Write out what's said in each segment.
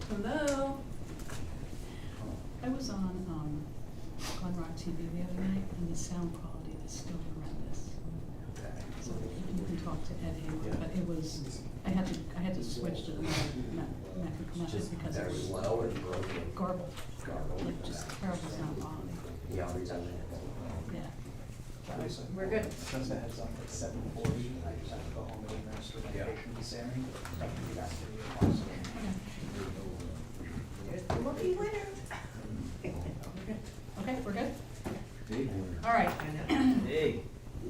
Hello. I was on Glen TV the other night, and the sound quality is still horrendous. So you can talk to Eddie, but it was. I had to switch to the method because it was low and broken. garbled, like just terrible sound quality. Yeah, I'll reach out to him. Yeah. We're good. Just a heads up at 7:40. I just have to go home and administer medication to Sammy. Lucky winner. Okay, we're good? All right. Hey.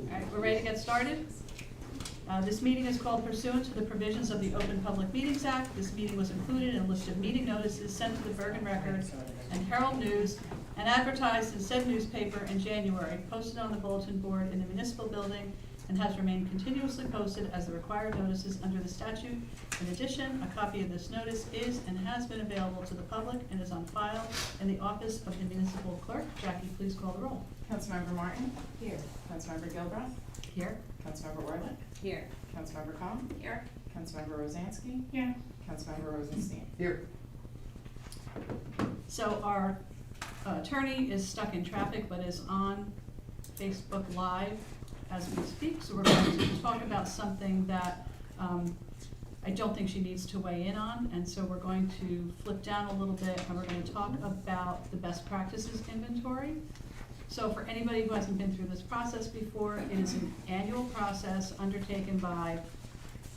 All right, we're ready to get started. This meeting is called pursuant to the provisions of the Open Public Meetings Act. This meeting was included in a list of meeting notices sent to the Bergen Record and Herald News and advertised in said newspaper in January, posted on the bulletin board in the municipal building, and has remained continuously posted as the required notices under the statute. In addition, a copy of this notice is and has been available to the public and is on file in the office of the municipal clerk. Jackie, please call the roll. Councilmember Martin? Here. Councilmember Gilbreth? Here. Councilmember Worley? Here. Councilmember Cohen? Here. Councilmember Rosansky? Here. Councilmember Rosenstein? Here. So our attorney is stuck in traffic but is on Facebook Live as we speak. So we're going to talk about something that I don't think she needs to weigh in on. And so we're going to flip down a little bit and we're going to talk about the best practices inventory. So for anybody who hasn't been through this process before, it is an annual process undertaken by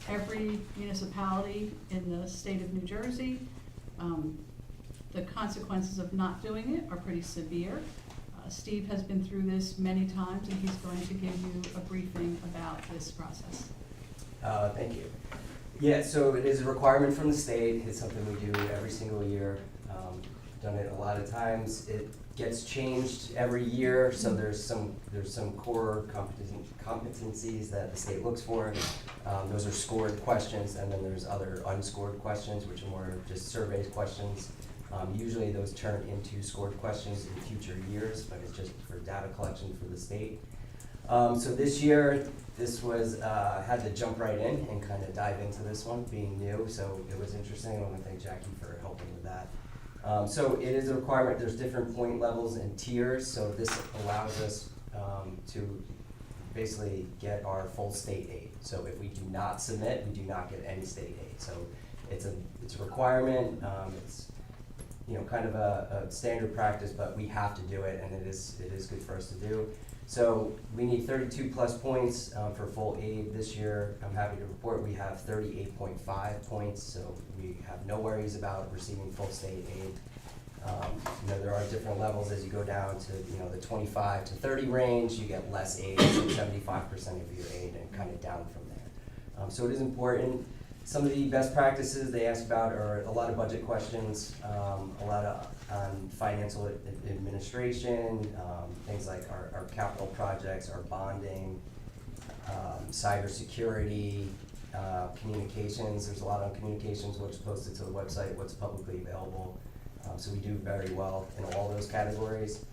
every municipality in the state of New Jersey. The consequences of not doing it are pretty severe. Steve has been through this many times and he's going to give you a briefing about this process. Thank you. Yeah, so it is a requirement from the state. It's something we do every single year done it a lot of times. It gets changed every year, so there's some core competencies that the state looks for. Those are scored questions, and then there's other unscored questions, which are more just surveys questions. Usually those turn into scored questions in future years, but it's just for data collection for the state. So this year, this was, had to jump right in and kind of dive into this one, being new, so it was interesting. I want to thank Jackie for helping with that. So it is a requirement, there's different point levels and tiers, so this allows us to basically get our full state aid. So if we do not submit, we do not get any state aid. So it's a requirement, it's kind of a standard practice, but we have to do it, and it is good for us to do. So we need 32 plus points for full aid this year. I'm happy to report we have 38.5 points, so we have no worries about receiving full state aid. There are different levels as you go down to the 25 to 30 range. You get less aid, so 75% of your aid, and kind of down from there. So it is important. Some of the best practices they ask about are a lot of budget questions, a lot of financial administration, things like our capital projects, our bonding, cybersecurity, communications. There's a lot on communications, what's posted to the website, what's publicly available. So we do very well in all those categories.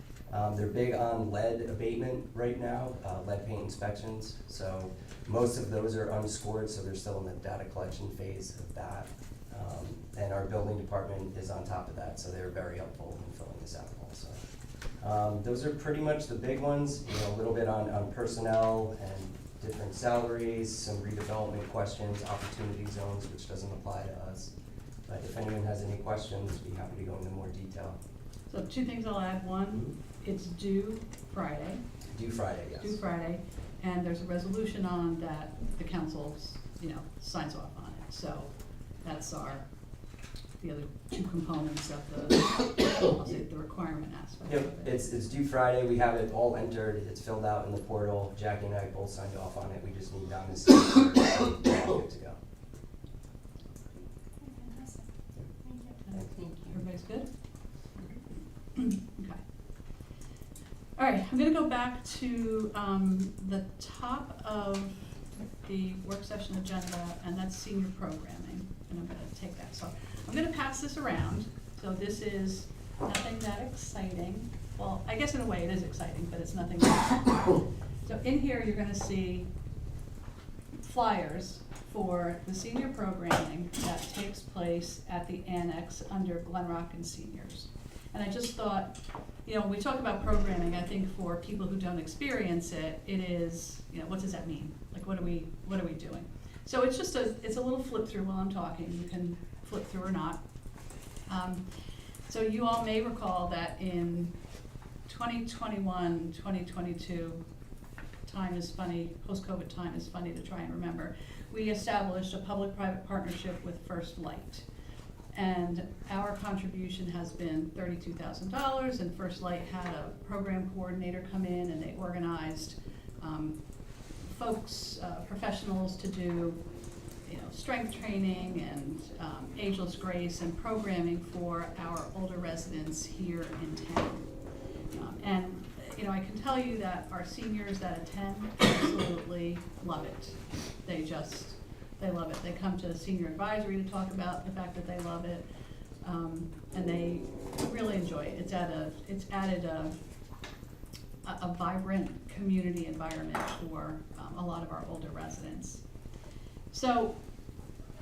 They're big on lead abatement right now, lead paint inspections. So most of those are unscored, so they're still in the data collection phase of that. And our building department is on top of that, so they're very helpful in filling this out also. Those are pretty much the big ones, a little bit on personnel and different salaries, some redevelopment questions, opportunity zones, which doesn't apply to us. But if anyone has any questions, I'd be happy to go into more detail. So two things I'll add. One, it's due Friday. Due Friday, yes. Due Friday, and there's a resolution on that the council, signs off on it. So that's the other two components of the requirement aspect Yep, of it. it's due Friday. We have it all entered. It's filled out in the portal. Jackie and I both signed off on it. We just need Donna's signature and we're all good to go. Thank you. Everybody's good? Okay. All right, I'm gonna go back to the top of the work session agenda, and that's senior programming, and I'm gonna take that. So I'm gonna pass this around. So this is nothing that exciting. Well, I guess in a way it is exciting, but it's nothing that So in here, you're gonna see flyers for the senior programming that takes place at the annex under Glen and Seniors. And I just thought, when we talk about programming, I think for people who don't experience it, it is, what does that mean? Like, what are we doing? So it's just it's a little flip through while I'm talking. You can flip through or not. So you all may recall that in 2021, 2022, time is funny, post-COVID time is funny to try and remember. We established a public-private partnership with First Light. And our contribution has been $32,000, and First Light had a program coordinator come in, and they organized professionals to do strength training and ageless grace and programming for our older residents here in town. I can tell you that our seniors that attend absolutely love it. They love it. They come to senior advisory to talk about the fact that they love it, and they really enjoy it. It's added a vibrant community environment for a lot of our older residents. So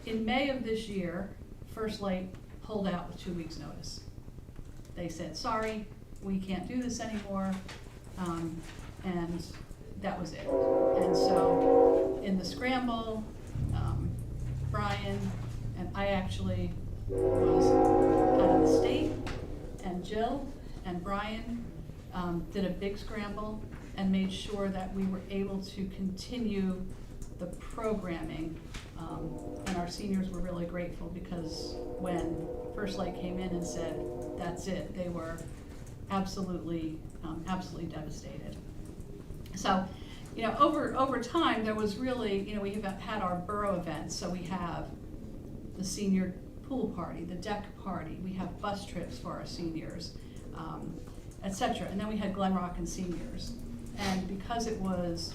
in May of this year, First Light pulled out with 2 weeks' notice. They said, sorry, we can't do this anymore, and that was it. And so in the scramble, Brian and I actually was out of the state, and Jill and Brian did a big scramble and made sure that we were able to continue the programming. And our seniors were really grateful, because when First Light came in and said, that's it, they were absolutely devastated. So, over time, there was really, we have had our borough events. So we have the senior pool party, the deck party, we have bus trips for our seniors, et cetera. And then we had Glen Rock and seniors. And because it was,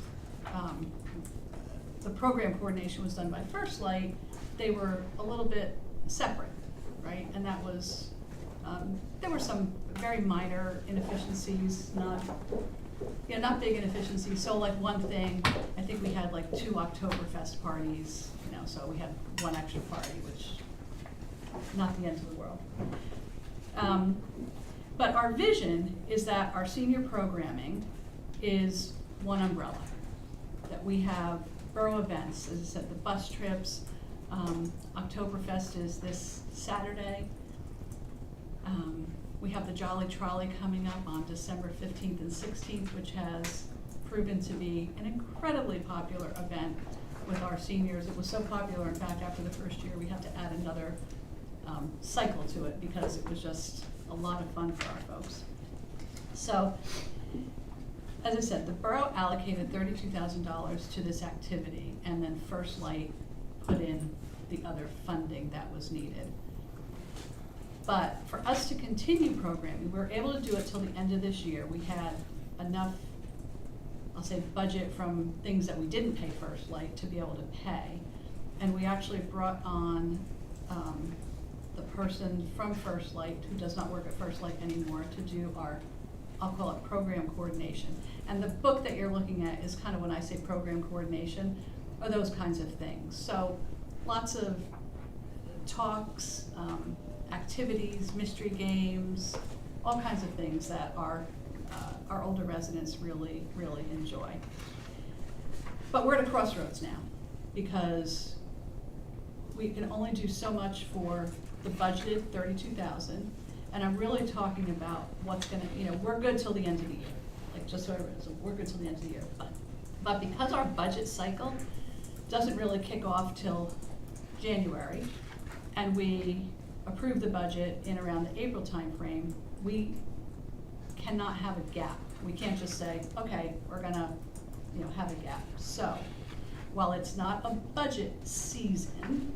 the program coordination was done by First Light, they were a little bit separate, right? And that was, there were some very minor inefficiencies, not big inefficiencies. So like one thing, I think we had like 2 Oktoberfest parties, so we had 1 extra party, which, not the end of the world. But our vision is that our senior programming is one umbrella, that we have borough events, as I said, the bus trips, Oktoberfest is this Saturday. We have the Jolly Trolley coming up on December 15th and 16th, which has proven to be an incredibly popular event with our seniors. It was so popular, in fact, after the first year, we had to add another cycle to it because it was just a lot of fun for our folks. So, as I said, the borough allocated $32,000 to this activity, and then First Light put in the other funding that was needed. But for us to continue programming, we were able to do it till the end of this year. We had enough, I'll say, budget from things that we didn't pay First Light to be able to pay. And we actually brought on the person from First Light, who does not work at First Light anymore, to do our, I'll call it program coordination. And the book that you're looking at is kind of, when I say program coordination, are those kinds of things. So lots of talks, activities, mystery games, all kinds of things that our older residents really, really enjoy. But we're at a crossroads now, because we can only do so much for the budgeted $32,000, and I'm really talking about what's gonna, we're good till the end of the year, like just so everyone, so we're good till the end of the year. But because our budget cycle doesn't really kick off till January, and we approve the budget in around the April timeframe, we cannot have a gap. We can't just say, okay, we're gonna, have a gap. So, while it's not a budget season,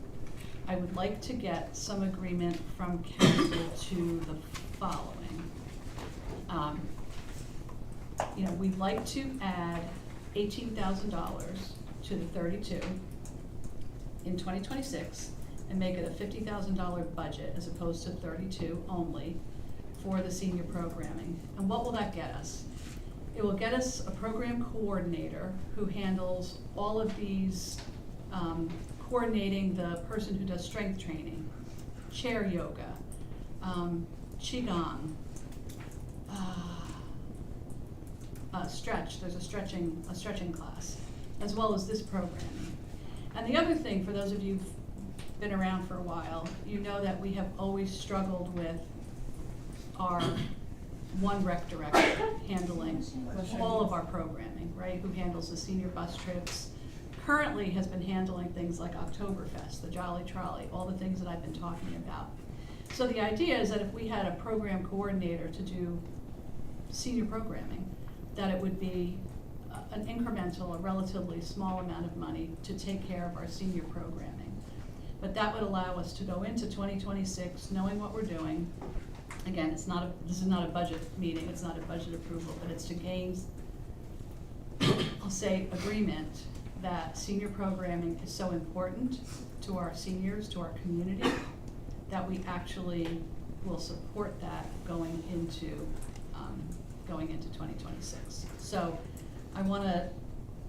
I would like to get some agreement from council to the following. We'd like to add $18,000 to the 32 in 2026 and make it a $50,000 budget as opposed to 32 only for the senior programming. And what will that get us? It will get us a program coordinator who handles all of these, coordinating the person who does strength training, chair yoga, qigong, stretch. There's a stretching class, as well as this programming. And the other thing, for those of you who've been around for a while, you know that we have always struggled with our one rec director handling all of our programming, right? Who handles the senior bus trips, currently has been handling things like Oktoberfest, the Jolly Trolley, all the things that I've been talking about. So the idea is that if we had a program coordinator to do senior programming, that it would be an incremental, a relatively small amount of money to take care of our senior programming. But that would allow us to go into 2026 knowing what we're doing. Again, this is not a budget meeting, it's not a budget approval, but it's to gain, I'll say, agreement that senior programming is so important to our seniors, to our community, that we actually will support that going into 2026. So I want to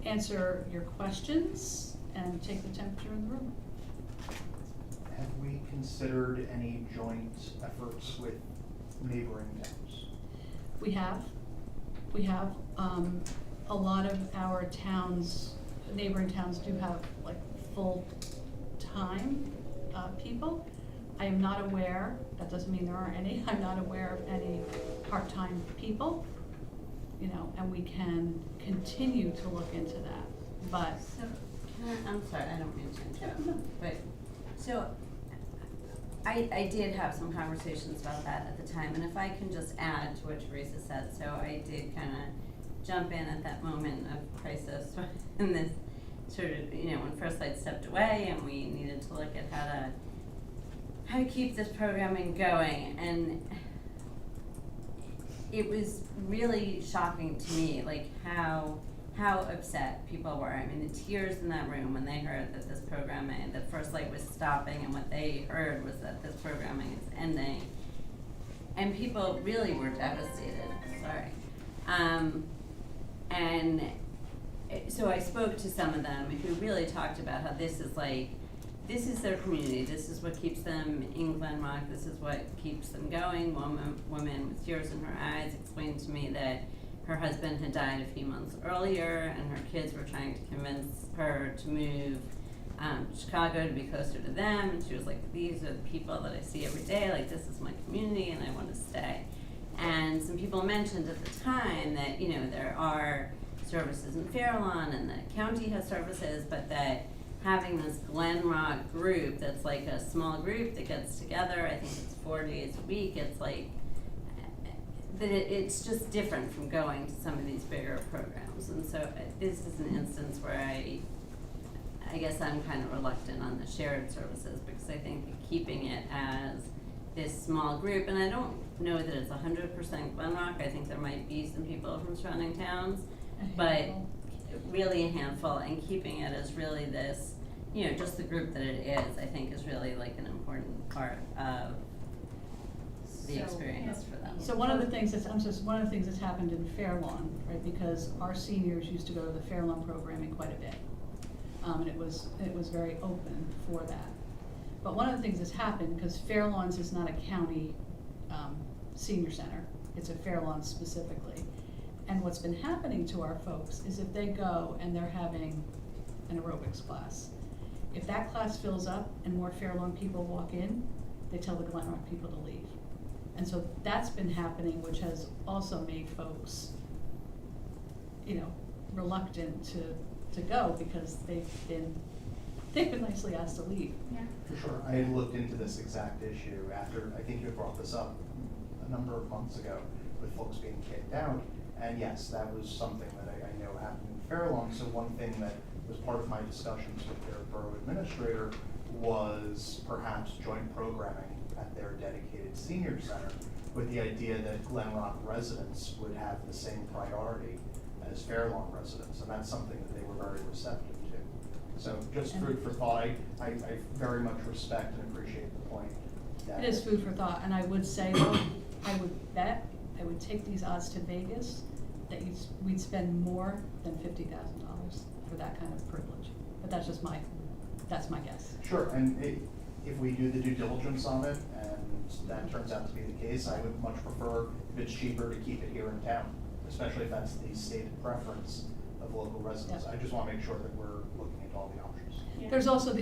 answer your questions and take the temperature in the room. Have we considered any joint efforts with neighboring towns? We have. A lot of our towns, neighboring towns do have like full-time people. I am not aware, that doesn't mean there aren't any, I'm not aware of any part-time people, and we can continue to look into that, but. So, I'm sorry, I don't mean to interrupt, but, so, I did have some conversations about that at the time, and if I can just add to what Teresa said, so I did kind of jump in at that moment of crisis, and this sort of, when First Light stepped away, and we needed to look at how to keep this programming going, and it was really shocking to me, like how upset people were. I mean, the tears in that room when they heard that this programming, that First Light was stopping, and what they heard was that this programming is ending. And people really were devastated, sorry. And so I spoke to some of them who really talked about how this is their community, this is what keeps them in Glen Rock, this is what keeps them going. One woman with tears in her eyes explained to me that her husband had died a few months earlier, and her kids were trying to convince her to move to Chicago to be closer to them, and she was like, these are the people that I see every day, like this is my community and I want to stay. And some people mentioned at the time that, you know, there are services in Fairlawn and the county has services, but that having this Glen Rock group that's like a small group that gets together, I think it's 4 days a week, it's like, that it's just different from going to some of these bigger programs. And so this is an instance where I guess I'm kind of reluctant on the shared services, because I think keeping it as this small group, and I don't know that it's 100% Glen Rock, I think there might be some people from surrounding towns, but really a handful, and keeping it as really this, you know, just the group that it is, I think is really like an important part of the experience for them. So one of the things that's happened in Fairlawn, right, because our seniors used to go to the Fairlawn programming quite a bit. And it was very open for that. But one of the things that's happened, because Fairlawns is not a county senior center, it's a Fairlawn specifically. And what's been happening to our folks is if they go and they're having an aerobics class, if that class fills up and more Fairlawn people walk in, they tell the Glen Rock people to leave. And so that's been happening, which has also made folks, you know, reluctant to go, because they've been nicely asked to leave. Yeah. For sure. I had looked into this exact issue after, I think you had brought this up a number of months ago with folks being kicked out. And yes, that was something that I know happened in Fairlawn. So one thing that was part of my discussions with their borough administrator was perhaps joint programming at their dedicated senior center, with the idea that Glen Rock residents would have the same priority as Fairlawn residents, and that's something that they were very receptive to. So just food for thought. I very much respect and appreciate the point that It is food for thought, and I would say though, I would take these odds to Vegas, that we'd spend more than $50,000 for that kind of privilege. But that's just my guess. Sure, and if we do the due diligence on it, and that turns out to be the case, I would much prefer if it's cheaper to keep it here in town, especially if that's the stated preference of local residents. Yeah. I just want to make sure that we're looking at all the options. Yeah. There's also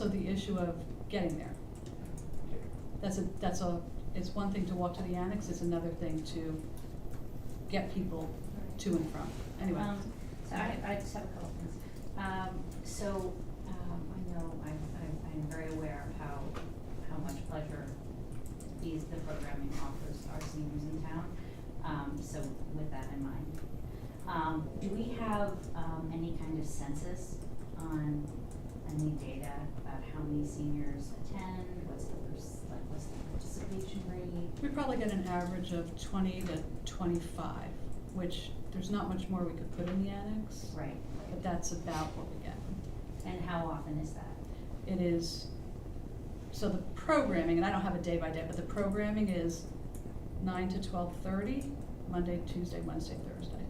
the issue of getting there. It's one thing to walk to the annex, it's another thing to get people to and from. Anyway. So I just have a couple things. I know I'm very aware of how much pleasure the programming offers our seniors in town. So with that in mind, do we have any kind of census on any data about how many seniors attend? What's the participation rate? We probably get an average of 20 to 25, which there's not much more we could put in the annex. Right. But that's about what we get. And how often is that? It is, so the programming, and I don't have a day by day, but the programming is 9 to 12:30, Monday, Tuesday, Wednesday, Thursday.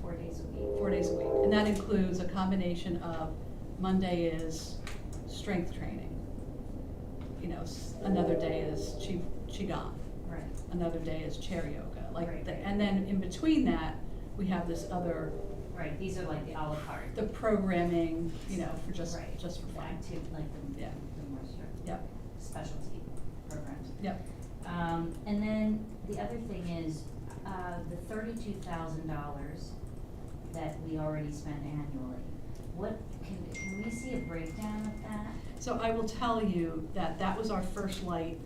4 days a week? 4 days a week. And that includes a combination of Monday is strength training. You know, another day is Qigong. Right. Another day is chair yoga. Right. And then in between that, we have this other, Right, these are like the a la carte. the programming, you know, for just Right. for The fun. like the Yeah. more sort of Yep, specialty programs. yep. And then the other thing is, the $32,000 that we already spent annually, what, can we see a breakdown of that? So I will tell you that was our First Light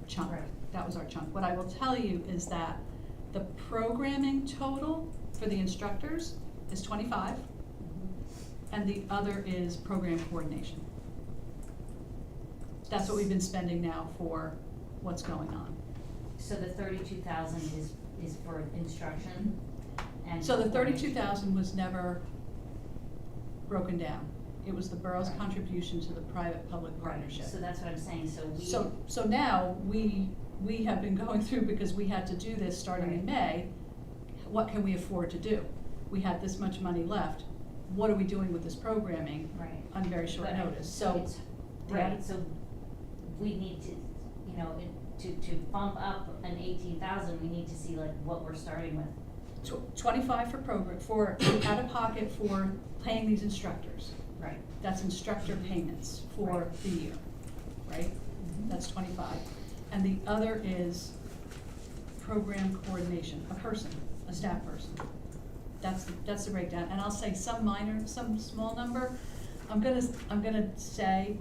chunk. Right. That was our chunk. What I will tell you is that the programming total for the instructors is 25, and the other is program coordination. That's what we've been spending now for what's going on. So the 32,000 is for instruction and. So the coordination. 32,000 was never broken down. It was the borough's Right. contribution to the private-public Right, partnership. so that's what I'm saying, so we. So now, we have been going through, because we had to do this starting in Right. May, what can we afford to do? We had this much money left, what are we doing with this programming Right. on very short But- notice? So it's, the right, added- so we need to, you know, to bump up an 18,000, we need to see like what we're starting with. 25 for program, for out of pocket for paying these instructors. Right. That's instructor payments for Right. the year, right? That's 25. And the other is program coordination, a person, a staff person. That's the breakdown. And I'll say some small number. I'm gonna say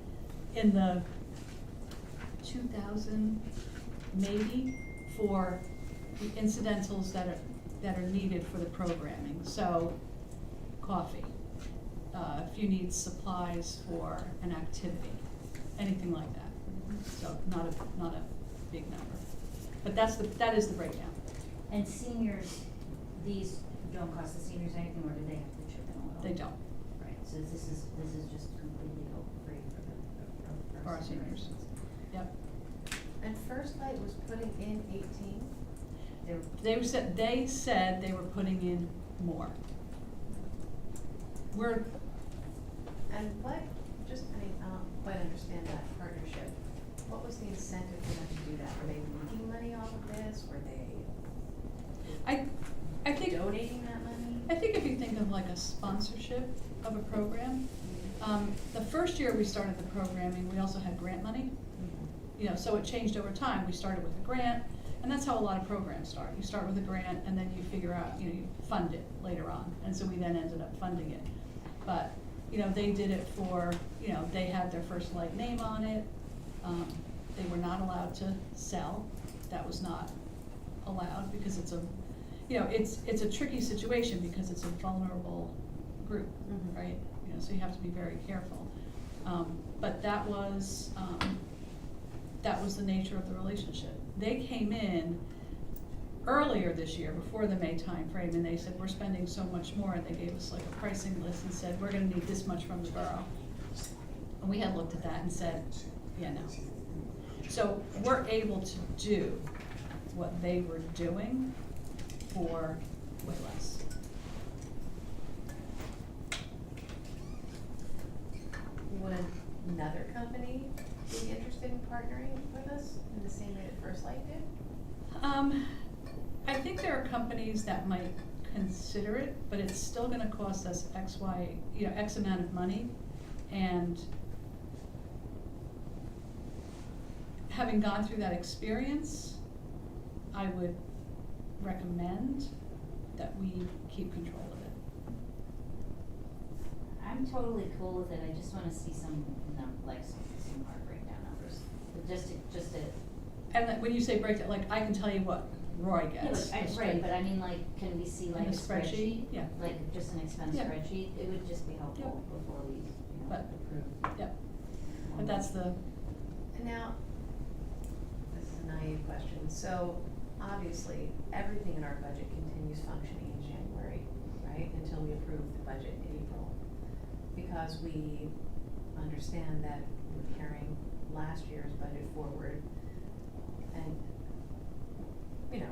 in the 2,000 maybe for the incidentals that are needed for the programming. So coffee, if you need supplies for an activity, anything like that. So not a big number. But that is the breakdown. And seniors, these don't cost the seniors anything, or do they have to chip in a little? They don't, Right, so this is just completely free for for our seniors. Yep. And First Light was putting in 18? They're, They said they were putting in more. And what, just, I mean, I don't quite understand that partnership. What was the incentive for them to do that? Were they making money off of this? Were they I think, donating that money? I think if you think of like a sponsorship of a program, the first year we started the programming, we also had grant money. You know, so it changed over time. We started with a grant, and that's how a lot of programs start. You start with a grant, and then you figure out, you know, you fund it later on. And so we then ended up funding it. But, you know, they did it for, you know, they had their First Light name on it. They were not allowed to sell. That was not allowed because it's a, you know, it's a tricky situation because it's a vulnerable group, Mhm. right? You know, so you have to be very careful. But that was the nature of the relationship. They came in earlier this year, before the May timeframe, and they said, we're spending so much more, and they gave us like a pricing list and said, we're gonna need this much from the borough. And we had looked at that and said, yeah, no. So we're able to do what they were doing for way less. Would another company be interested in partnering with us in the same way that First Light did? I think there are companies that might consider it, but it's still gonna cost us X amount of money. And having gone through that experience, I would recommend that we keep control of it. I'm totally cool with it, I just wanna see some hard breakdown numbers, but just to. And like, when you say break it, like, I can tell you what Roy Yeah, gets. right, but I mean, like, can we see like In a a spreadsheet? spreadsheet? Yeah. Like, just an expense Yeah. spreadsheet, it would just be helpful Yeah. before we, But- approve. Yep, but that's the, And now, this is a naive question, so obviously, everything in our budget continues functioning in January, right, until we approve the budget in April. Because we understand that we're carrying last year's budget forward, and, you know,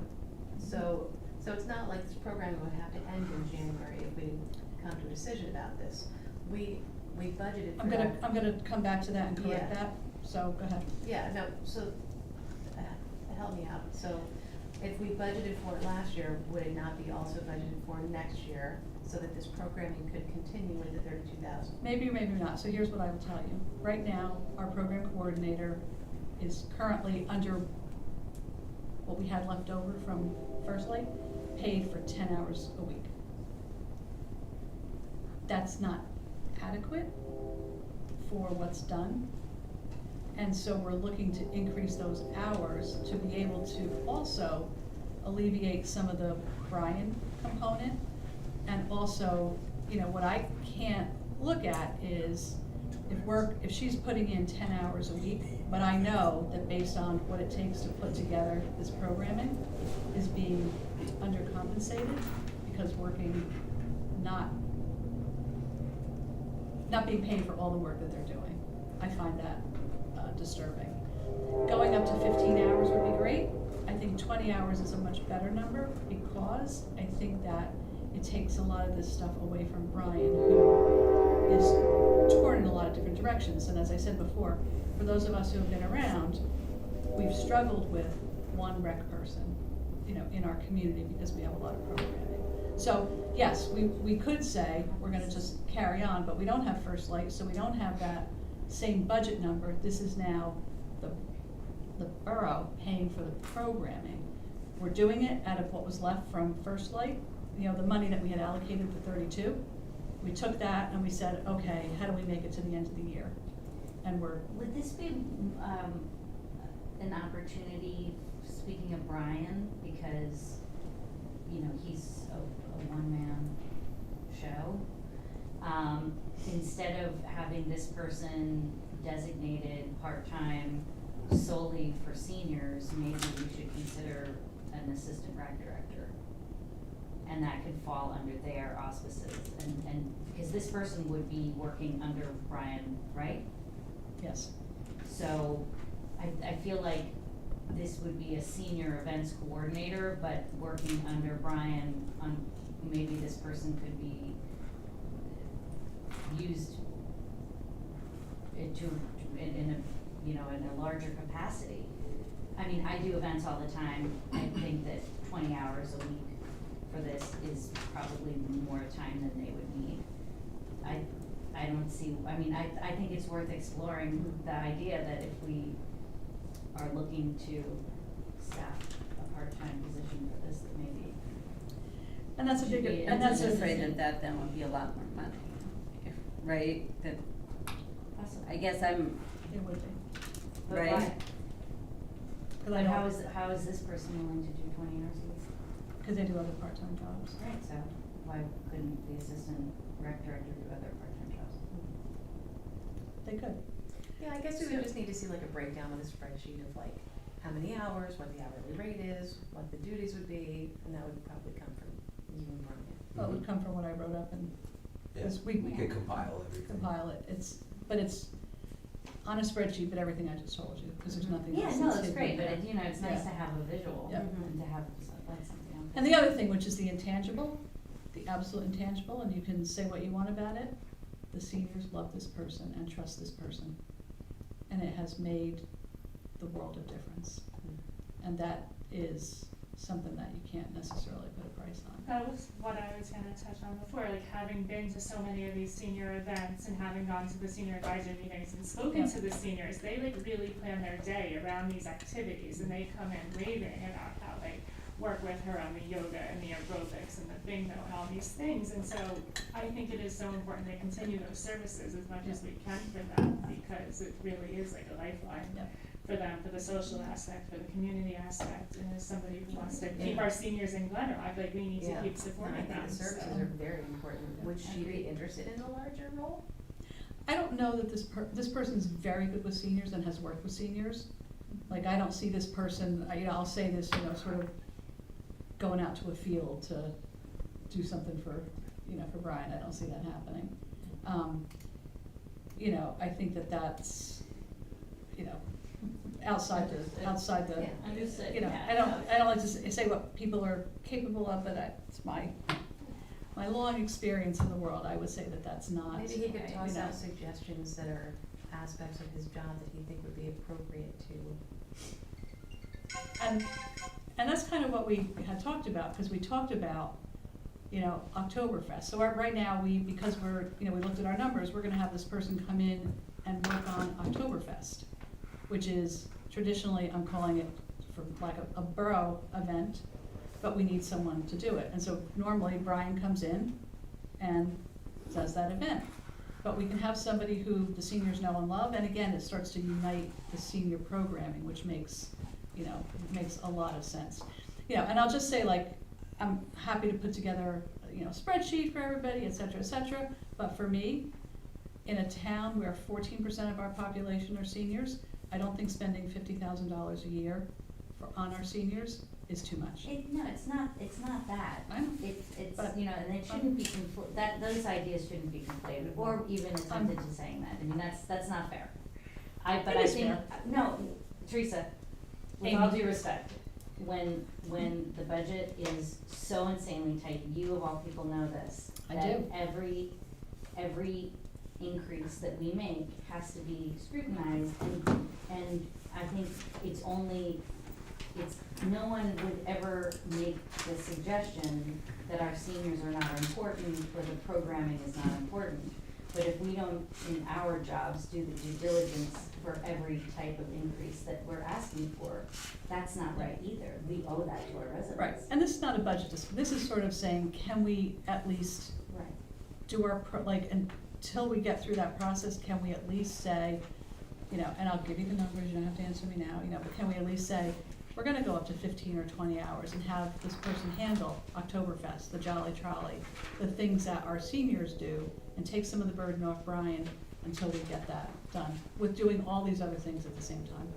so it's not like this program would have to end in January if we didn't come to a decision about this. We budgeted for that. I'm gonna come back to that and correct Yeah. that, so go ahead. Yeah, no, so, help me out, so if we budgeted for it last year, would it not be also budgeted for next year, so that this programming could continue with the 32,000? Maybe or maybe not, so here's what I will tell you. Right now, our program coordinator is currently under what we had left over from First Light, paid for 10 hours a week. That's not adequate for what's done. And so we're looking to increase those hours to be able to also alleviate some of the Brian component. And also, you know, what I can't look at is if she's putting in 10 hours a week, but I know that based on what it takes to put together this programming is being undercompensated because working not being paid for all the work that they're doing. I find that disturbing. Going up to 15 hours would be great. I think 20 hours is a much better number because I think that it takes a lot of this stuff away from Brian, who is torn in a lot of different directions. And as I said before, for those of us who have been around, we've struggled with one rec person, you know, in our community because we have a lot of programming. So yes, we could say we're gonna just carry on, but we don't have First Light, so we don't have that same budget number. This is now the borough paying for the programming. We're doing it out of what was left from First Light, you know, the money that we had allocated for 32. We took that and we said, okay, how do we make it to the end of the year? And we're, Would this be, an opportunity, speaking of Brian, because, you know, he's a one-man show? Instead of having this person designated part-time solely for seniors, maybe we should consider an assistant rec director. And that could fall under their auspices, and, because this person would be working under Brian, right? yes. So, I feel like this would be a senior events coordinator, but working under Brian on, maybe this person could be used in a, you know, in a larger capacity. I mean, I do events all the time. I think that 20 hours a week for this is probably more time than they would need. I don't see, I mean, I think it's worth exploring the idea that if we are looking to staff a part-time position for this, that maybe. And that's a Should big, be- and I'm that's just a, afraid that that then would be a lot more money, if, right? That, I guess I'm, it would be. But right. why? 'Cause I But know- how is this person willing to do 20 hours a week? Cause they do other part-time jobs. Right, so why couldn't the assistant rec director do other part-time jobs? They could. Yeah, I guess we would just need to see like a breakdown with a spreadsheet of like how many hours, what the hourly rate is, what the duties would be, and that would probably come from you and Brian. Well, it would come from what I wrote up and, Yeah, because we could compile everything. compile it. But it's on a spreadsheet, but everything I just told you, because there's nothing Yeah, else. no, that's it's hidden great, but there. it, you know, it's nice Yeah. to have a visual Yeah. and to have like something else. And the other thing, which is the intangible, the absolute intangible, and you can say what you want about it, the seniors love this person and trust this person. And it has made the world of difference. And that is something that you can't necessarily put a price on. That was what I was gonna touch on before, like having been to so many of these senior events and having gone to the senior advisory meetings and spoken Yeah. to the seniors, they like really plan their day around these activities and they come in raving about how they work with her on the yoga and the aerobics and the bingo and all these things. And so I think it is so important to continue those services as much as we can for them, because it really is like a lifeline Yeah. for them, for the social aspect, for the community aspect, and as somebody who wants to keep Yeah. our seniors in Glen, I feel like we need to Yeah. keep No, supporting I them. think the services so. are very important. Would she Agreed. be interested in a larger role? I don't know that this person's very good with seniors and has worked with seniors. Like, I don't see this person, I'll say this, sort of going out to a field to do something for Brian. I don't see that happening. I think that's, outside the, Yeah. Understood, I don't like to say what people are capable of, but it's my long experience in the world. I would say that that's not. Maybe he could you toss know. out suggestions that are aspects of his job that he think would be appropriate to. And that's kind of what we had talked about, because we talked about, Oktoberfest. So right now, because we looked at our numbers, we're gonna have this person come in and work on Oktoberfest, which is traditionally, I'm calling it for like a borough event, but we need someone to do it. And so normally Brian comes in and does that event. But we can have somebody who the seniors know and love, and again, it starts to unite the senior programming, which makes a lot of sense. And I'll just say, like, I'm happy to put together, a spreadsheet for everybody, et cetera, but for me, in a town where 14% of our population are seniors, I don't think spending $50,000 a year on our seniors is too much. No, it's not that. I know. It's, But- you know, and it shouldn't be those ideas shouldn't be conflated, or even attempted to saying that, I mean, that's not fair. But It I is think, fair. no, Teresa, with all due respect, when the budget is so insanely tight, you of all people know this. I that do. every increase that we make has to be scrutinized, and I think no one would ever make the suggestion that our seniors are not important or the programming is not important. But if we don't, in our jobs, do the due diligence for every type of increase that we're asking for, that's not right either. We owe that to our residents. Right, and this is not a budget, this is sort of saying, can we at least Right. do our, until we get through that process, can we at least say, you know, and I'll give you the numbers, you don't have to answer me now, you know, but can we at least say, we're gonna go up to 15 or 20 hours and have this person handle Oktoberfest, the Jolly Trolley, the things that our seniors do, and take some of the burden off Brian until we get that done, with doing all these other things at the same time.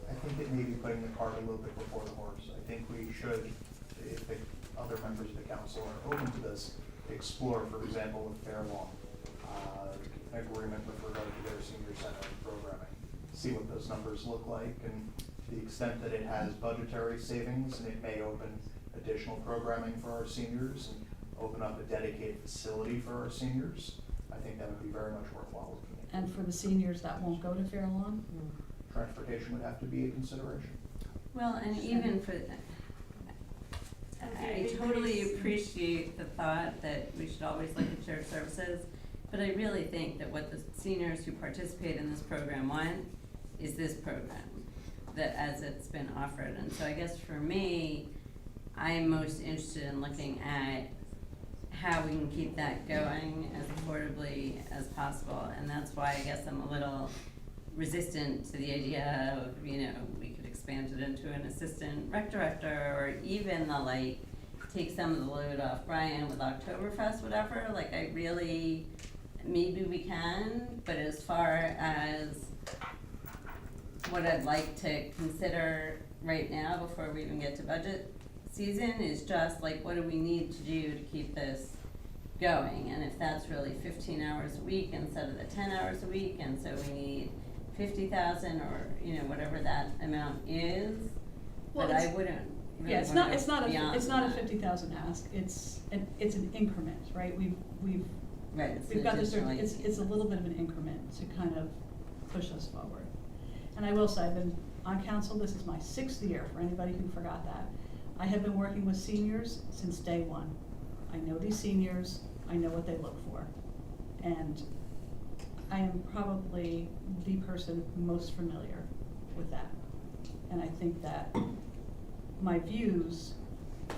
I think it may be putting the cart a little bit before the horse. I think we should, if the other members of the council are open to this, explore, for example, with Fairlawn, an agreement with regard to their senior center programming. See what those numbers look like, and to the extent that it has budgetary savings, and it may open additional programming for our seniors and open up a dedicated facility for our seniors, I think that would be very much worthwhile looking at. And for the seniors that won't go to Fair Lawn, Transportation would have to be a consideration. Well, and even for, I totally appreciate the thought that we should always look at shared services, but I really think that what the seniors who participate in this program want is this program, that as it's been offered. And so I guess for me, I'm most interested in looking at how we can keep that going as affordably as possible. And that's why I guess I'm a little resistant to the idea of, you know, we could expand it into an assistant rec director, or even the, like, take some of the load off Brian with Oktoberfest, whatever. Like, I really, maybe we can, but as far as what I'd like to consider right now before we even get to budget season is just like, what do we need to do to keep this going? And if that's really 15 hours a week instead of the 10 hours a week, and so we need 50,000 or, you know, whatever that amount is, Well, but I it's- wouldn't really yeah, it's wanna not, go it's not beyond a 50,000 that. ask, it's an increment, right? Right, it's We've got this, additional, like, it's a little bit of an increment to kind of push us forward. And I will say, I've been on council, this is my 6th year, for anybody who forgot that. I have been working with seniors since day one. I know these seniors, I know what they look for. And I am probably the person most familiar with that. And I think that my views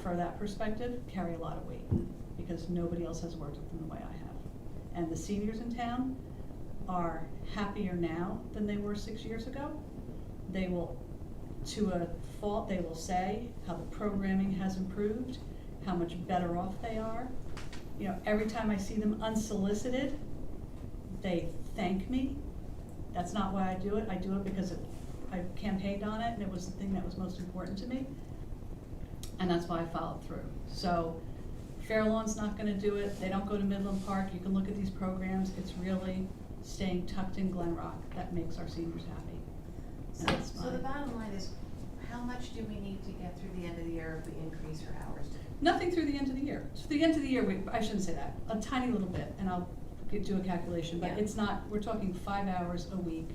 for that perspective carry a lot of weight, because nobody else has worked with them the way I have. And the seniors in town are happier now than they were 6 years ago. They will, to a fault, they will say how the programming has improved, how much better off they are. You know, every time I see them unsolicited, they thank me. That's not why I do it. I do it because I campaigned on it, and it was the thing that was most important to me. And that's why I followed through. So Fairlawn's not gonna do it. They don't go to Midland Park. You can look at these programs. It's really staying tucked in Glen Rock that makes our seniors happy. And that's So the my- bottom line is, how much do we need to get through the end of the year if we increase our hours? Nothing through the end of the year. So the end of the year, I shouldn't say that, a tiny little bit, and I'll do a calculation, but Yeah. it's not, we're talking 5 hours a week,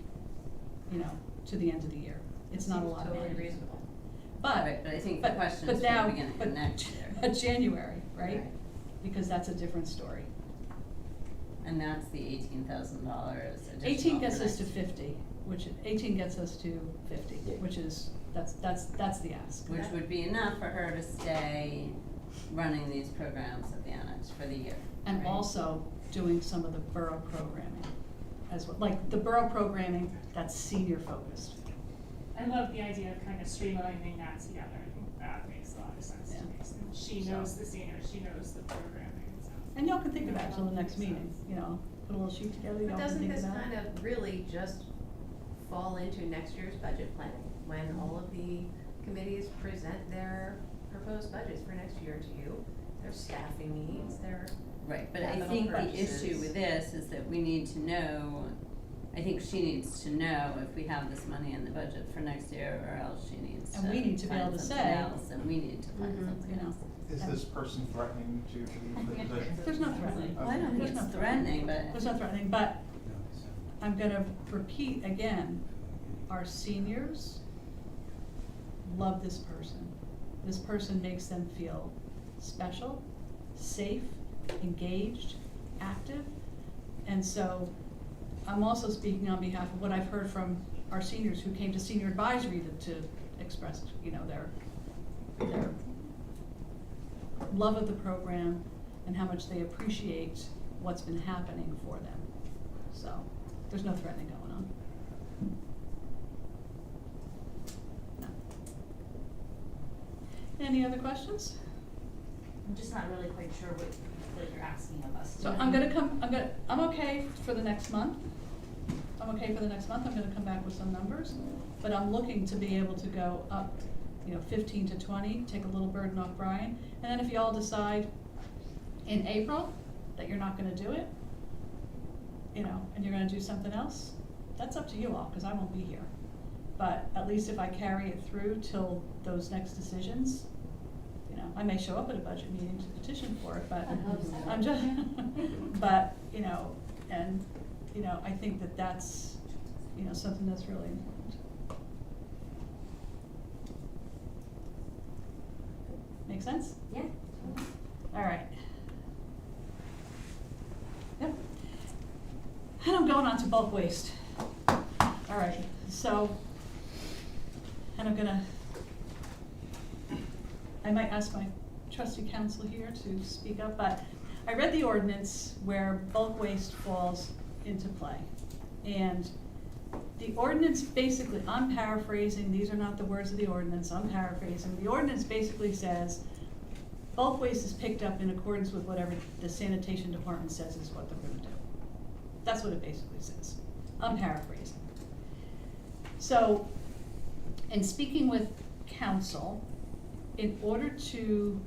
you know, to the end of the year. It's not a lot of Seems money. totally reasonable. Right, but I think the question is for the beginning of next year. But January, right? Right. Because that's a different story. And that's the $18,000 additional 18 gets for us to next year. 50, which, 18 gets us to 50, Yeah. which is, that's the ask. Which would be enough for her to stay running these programs at the annex for the year. And right? also doing some of the borough programming as well, like the borough programming that's senior focused. I love the idea of kind of streamlining that together. I think that makes a lot of sense to Yeah. me. So she knows the seniors, she knows the programming, so. And y'all can think about it till the next meeting, you know, put a little sheet together, y'all But can doesn't think this about it. kind of really just fall into next year's budget planning? When all of the committees present their proposed budgets for next year to you, their staffing needs, their Right, but I capital think the purchases. issue with this is that we need to know, I think she needs to know if we have this money in the budget for next year, or else she needs to And we need to be able find to something say- else, and we need to find Mhm. something You know. else. Is this person threatening to leave the position? There's no threatening. Well, I don't think There's it's no threatening, but. There's no threatening, but I'm gonna repeat again, our seniors love this person. This person makes them feel special, safe, engaged, active. And so I'm also speaking on behalf of what I've heard from our seniors who came to senior advisory to express, you know, their love of the program and how much they appreciate what's been happening for them. So, there's no threatening going on. No. Any other questions? I'm just not really quite sure what you're asking of us. So I'm okay for the next month. I'm gonna come back with some numbers, but I'm looking to be able to go up, 15 to 20, take a little burden off Brian. And then if you all decide in April that you're not gonna do it, and you're gonna do something else, that's up to you all, cause I won't be here. But at least if I carry it through till those next decisions, I may show up at a budget meeting to petition for it, but I hope so. I'm just, but, I think that that's, something that's really important. Make sense? Yeah. All right. Yep. And I'm going on to bulk waste. All right, so, and I might ask my trustee counsel here to speak up, but I read the ordinance where bulk waste falls into play. And the ordinance basically, I'm paraphrasing, these are not the words of the ordinance, I'm paraphrasing. The ordinance basically says, bulk waste is picked up in accordance with whatever the sanitation department says is what they're gonna do. That's what it basically says. I'm paraphrasing. So, in speaking with council, in order to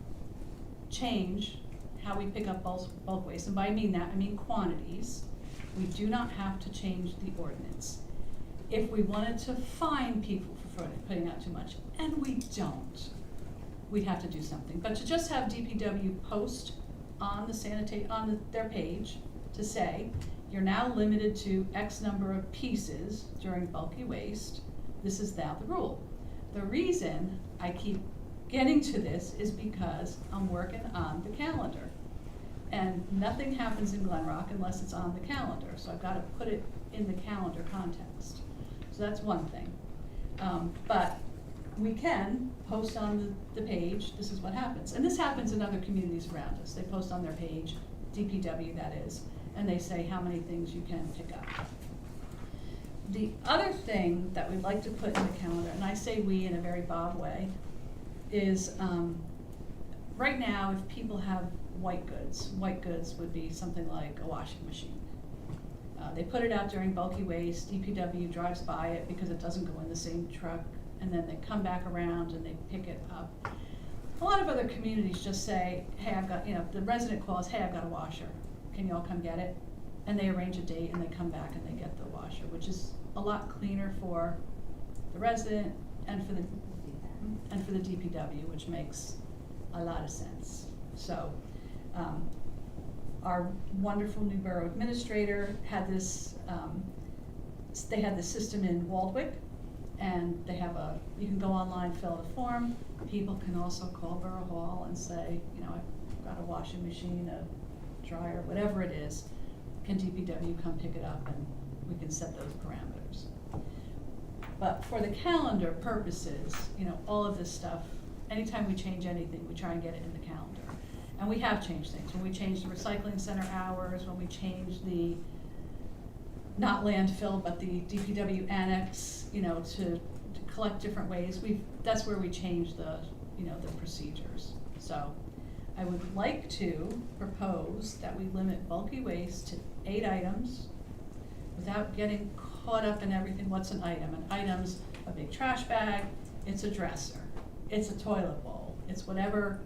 change how we pick up bulk waste, and by I mean that, I mean quantities, we do not have to change the ordinance. If we wanted to fine people for putting out too much, and we don't, we'd have to do something. But to just have DPW post on their page to say, you're now limited to X number of pieces during bulky waste, this is now the rule. The reason I keep getting to this is because I'm working on the calendar. And nothing happens in Glen Rock unless it's on the calendar, so I've gotta put it in the calendar context. So that's one thing. But we can post on the page, this is what happens. And this happens in other communities around us. They post on their page, DPW that is, and they say how many things you can pick up. The other thing that we'd like to put in the calendar, and I say we in a very Bob way, is right now if people have white goods would be something like a washing machine. They put it out during bulky waste, DPW drives by it because it doesn't go in the same truck, and then they come back around and they pick it up. A lot of other communities just say, hey, I've got, the resident calls, hey, I've got a washer, can you all come get it? And they arrange a date and they come back and they get the washer, which is a lot cleaner for the resident and for the DPW, which makes a lot of sense. So, our wonderful new borough administrator had this, they had this system in Waldwick, and they have you can go online, fill out a form. People can also call Borough Hall and say, I've got a washing machine, a dryer, whatever it is. Can DPW come pick it up, and we can set those parameters. But for the calendar purposes, all of this stuff, anytime we change anything, we try and get it in the calendar. And we have changed things. When we changed the recycling center hours, when we changed the, not landfill, but the DPW annex, to collect different ways, that's where we changed the procedures. So, I would like to propose that we limit bulky waste to 8 items without getting caught up in everything. What's an item? An item's a big trash bag, it's a dresser, it's a toilet bowl, it's whatever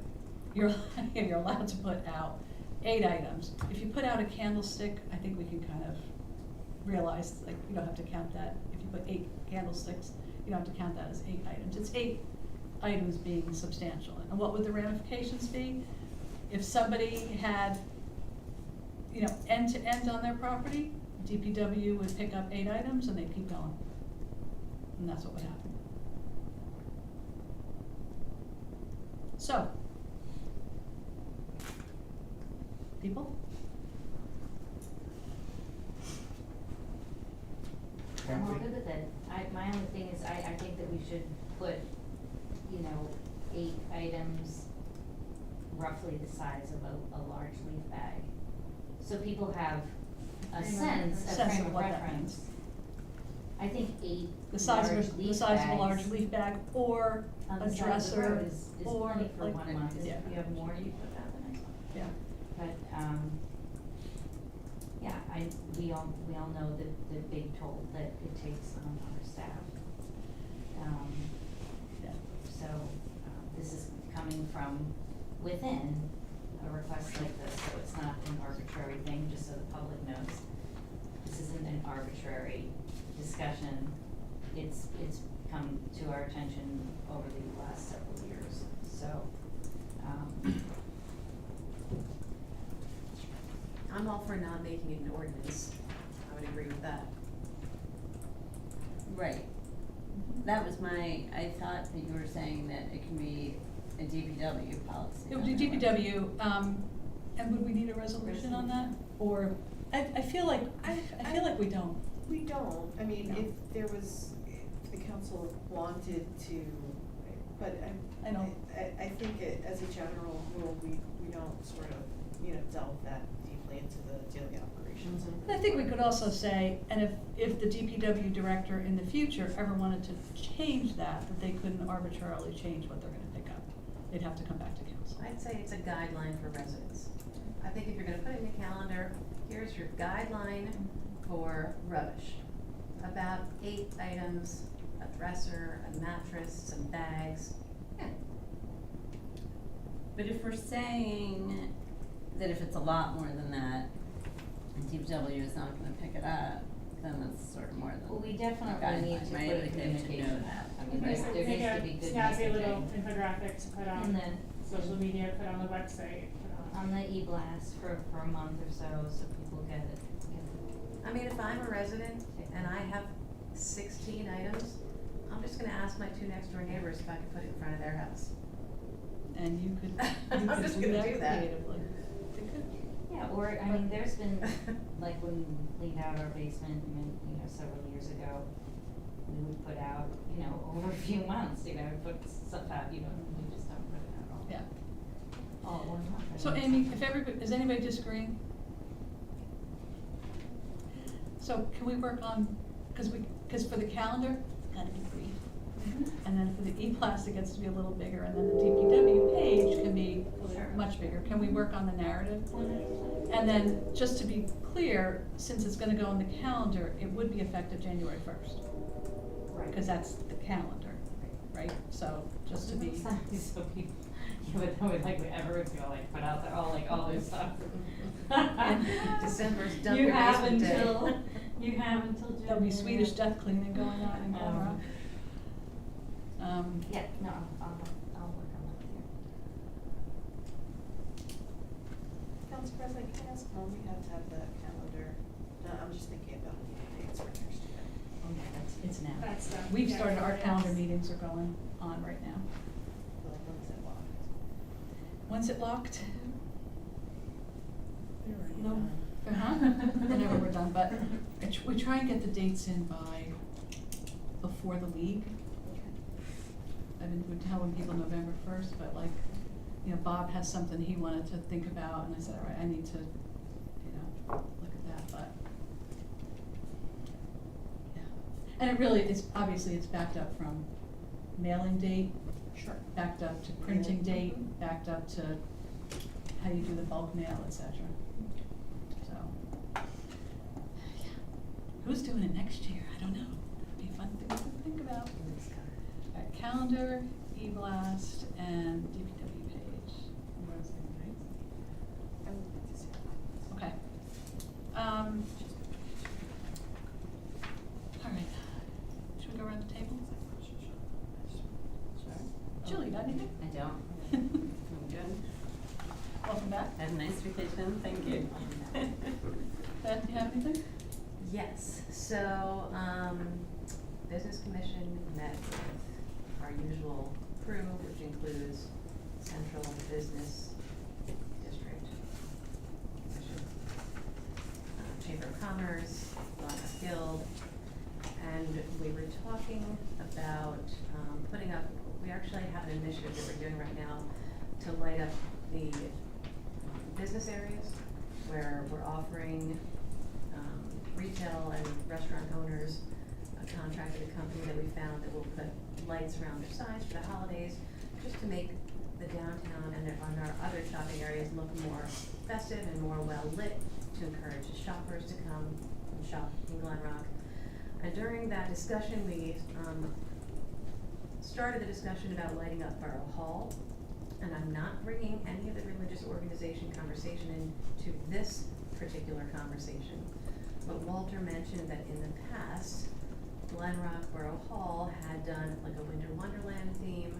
you're allowed to put out. 8 items. If you put out a candlestick, I think we can kind of realize, like, you don't have to count that. If you put 8 candlesticks, you don't have to count that as 8 items. It's 8 items being substantial. And what would the ramifications be? If somebody had, end to end on their property, DPW would pick up 8 items and they'd keep going. And that's what would happen. So, people? I'm all good with it. My only thing is, I think that we should put, 8 items roughly the size of a large leaf bag. So people have a sense Sense of of what that means. I think 8 The size large of, leaf the size of a bags large leaf bag, or on a the side of the dresser, road is or plenty for like, 1 month. yeah. If you have more, you put that in the next one. Yeah. But, yeah, we all know the big toll that it takes on our staff. Yeah. So, this is coming from within a request like this, so it's not an arbitrary thing, just so the public knows. This isn't an arbitrary discussion. It's come to our attention over the last several years, so, I'm all for not making it an ordinance. I would agree with that. Right. That was I thought that you were saying that it can be a DPW policy. It would be DPW, and would we need a resolution on that? Or, I feel like we don't. We don't, I mean, No. if the council wanted to, but I don't. I think as a general rule, we don't sort of, delve that deeply into the daily operations. I think we could also say, and if the DPW director in the future ever wanted to change that they couldn't arbitrarily change what they're gonna pick up. They'd have to come back to council. I'd say it's a guideline for residents. I think if you're gonna put it in the calendar, here's your guideline for rubbish. About 8 items, a dresser, a mattress, some bags. Yeah. But if we're saying that if it's a lot more than that, and DPW is not gonna pick it up, then that's sort of more than. well, we definitely guideline, need to right? put a Like, they have to know communication. that. I mean, There's there needs to be good snazzy little messaging. infographic to put And on then social media, put on the website, put on. on the e-blast for a month or so people get it. I mean, if I'm a resident and I have 16 items, I'm just gonna ask my 2 next door neighbors if I can put it in front of their house. And you could I'm just do gonna that do that. creatively. Yeah, or, I mean, there's been, like, when we cleaned out our basement, several years ago, we would put out, over a few months, put stuff out, we just don't put it out all. Yeah. All at one month. I So mean, Amy, is anybody disagreeing? So can we work on, cause for the calendar, gotta be brief. And then for the e-blast, it gets to be a little bigger, and then the DPW page can be Sure. much bigger. Can we work on the narrative? And then, just to be clear, since it's gonna go on the calendar, it would be effective January 1st, Right. cause that's the calendar, right? So, just to be. So people, but then everyone's gonna put out there, all their stuff. December's dump You your have basement day. until January. There'll be Swedish death cleaning going on in Glen Rock. Yeah, no, I'll work on that here. Council President, can I ask when we have to have the calendar, I'm just thinking about the dates for next year. Oh yeah, it's now. That's done. We've Yeah, started, our yes. calendar meetings are going on right now. Well, when's it locked? When's it locked? No. Uh-huh, whenever we're done, but we try and get the dates in before the league. I've been telling people November 1st, but Bob has something he wanted to think about, and I said, all right, I need to, look at that, but. Yeah, and it really, obviously it's backed up from mailing date. Sure. Backed up to printing date, backed up to how you do the bulk mail, et cetera. So, yeah. Who's doing it next year? I don't know. That'd be a fun thing to think about. All right, calendar, e-blast, and DPW page. Okay. All right. Should we go around the table? Julie, you got anything? I don't. I'm good. Welcome back. Had a nice vacation, thank you. Ben, do you have anything? Yes, so, Business Commission met with our usual crew, which includes Central Business District Commission, Chamber of Commerce, Lions Guild, and we were talking about, putting up, we actually have an initiative that we're doing right now to light up the business areas where we're offering retail and restaurant owners a contract with a company that we found that will put lights around their signs for the holidays, just to make the downtown and on our other shopping areas look more festive and more well lit, to encourage shoppers to come and shop in Glen Rock. And during that discussion, we started the discussion about lighting up Borough Hall. And I'm not bringing any of the religious organization conversation into this particular conversation. But Walter mentioned that in the past, Glen Rock Borough Hall had done like a Winter Wonderland theme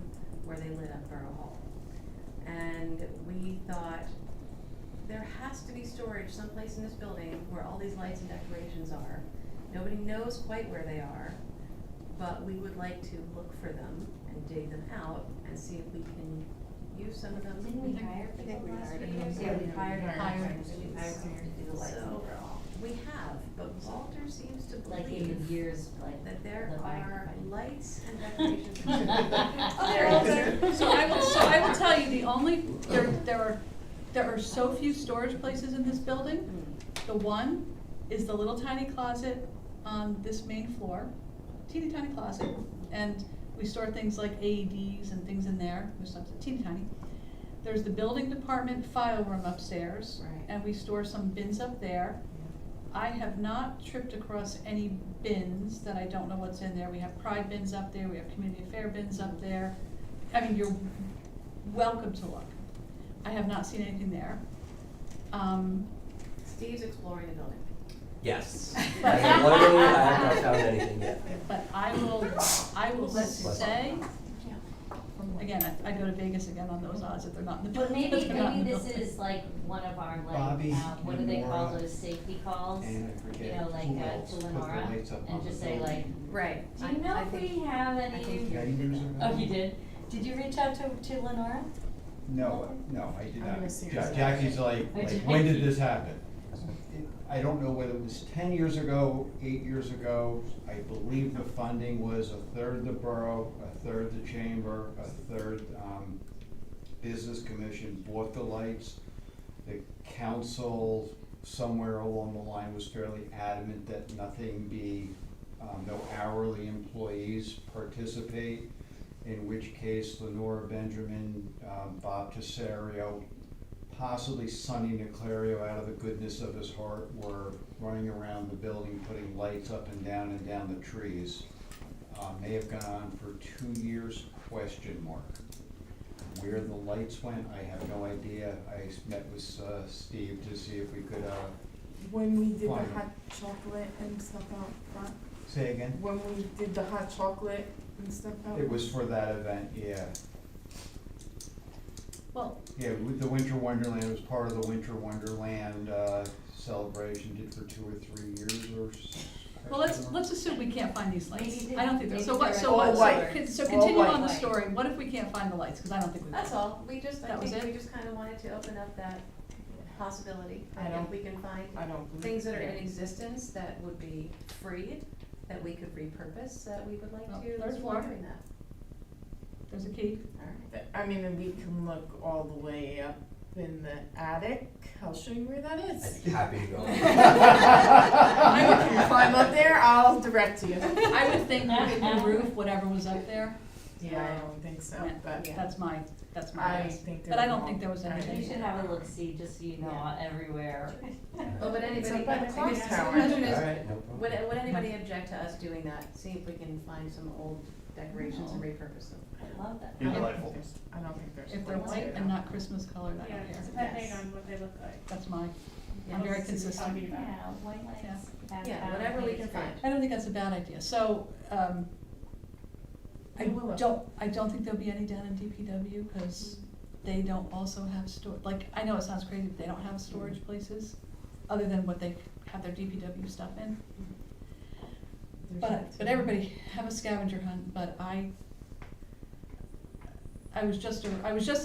where they lit up Borough Hall. And we thought there has to be storage someplace in this building where all these lights and decorations are. Nobody knows quite where they are, but we would like to look for them and dig them out and see if we can use some of them. Didn't we hire I think people we last hired year? them. Yeah, we hired Hired. someone to do the lights So, overall. We have, but Walter seems to Like in believe the years, like. that there the are fire department. lights and decorations. Oh, there is. So I will tell you, the only, there are so few storage places in this building. The one is the little tiny closet on this main floor, teeny tiny closet, and we store things like AEDs and things in there, there's something teeny tiny. There's the building department file room upstairs, Right. and we store some bins up there. I have not tripped across any bins that I don't know what's in there. We have pride bins up there, we have community affair bins up there. I mean, you're welcome to look. I have not seen anything there. Steve's exploring the building. Yes. I am learning, I have not found anything yet. But I will say, again, I go to Vegas again on those odds if they're not in the But building. maybe this is like one of our like, Bobby what do and they call Laura, those safety calls? and I forget You know, like who else to put the Lenora, lights up on and the just say building. like, Right. do you know I if think- we have I any? think Many years ago. Oh, you did? Did you reach out to Lenora? No, I did I'm not. gonna seriously- Jackie's like, Oh, Jackie. when did this happen? I don't know whether it was 10 years ago, 8 years ago. I believe the funding was a third the borough, a third the chamber, a third business commission bought the lights. The council, somewhere along the line, was fairly adamant that nothing be, no hourly employees participate, in which case Lenora Benjamin, Bob Tesario, possibly Sonny Niclario, out of the goodness of his heart, were running around the building putting lights up and down the trees. May have gone on for 2 years, question mark. Where the lights went, I have no idea. I met with Steve to see if we could, When we did the Fine. hot chocolate and stuff out front, say again? when we did the hot chocolate and stuff out. It was for that event, yeah. Well, Yeah, with the Winter Wonderland, it was part of the Winter Wonderland celebration, did for 2 or 3 years or well, let's assume we can't find these lights. Maybe I don't think maybe so. What? they're So all what? white. So All continue white. on the story. What if we can't find the lights? Because I don't think we will. That's all, I That was think it? we just kinda wanted to open up that possibility, I and don't- if we can find I don't believe. things that are in yeah. existence that would be freed, that we could repurpose, that we would like Oh, to third explore floor. doing that. There's a key. Alright. I mean, and we can look all the way up in the attic. I'll show you where that I'd is. be happy to go. I can climb up there, I'll direct you. I would think we could roof whatever was up there. Yeah, I don't think so, went. but That's my I guess. think But they're I don't wrong. think there was I anything. You should have a look-see, just so you know, Yeah. everywhere. Well, would It's anybody, up by the I clock guess the tower. question is, All right, no problem. would anybody object to us doing that? See if we can find some old decorations and No. repurpose them. I love that. Be I don't delightful. think there's, I don't think there's. If they're white and not Christmas colored, I Yeah, don't care. depending Yes. on what they look like. That's my, Yeah. I'm very What else are we consistent. talking about? Yeah, white lights. Yeah, whatever we can find. I don't think that's a bad idea, so, I don't think there'll be any down in DPW, cause they don't also have like, I know it sounds crazy, but they don't have storage places, other than what they have their DPW stuff in. But everybody have a scavenger hunt, but I was just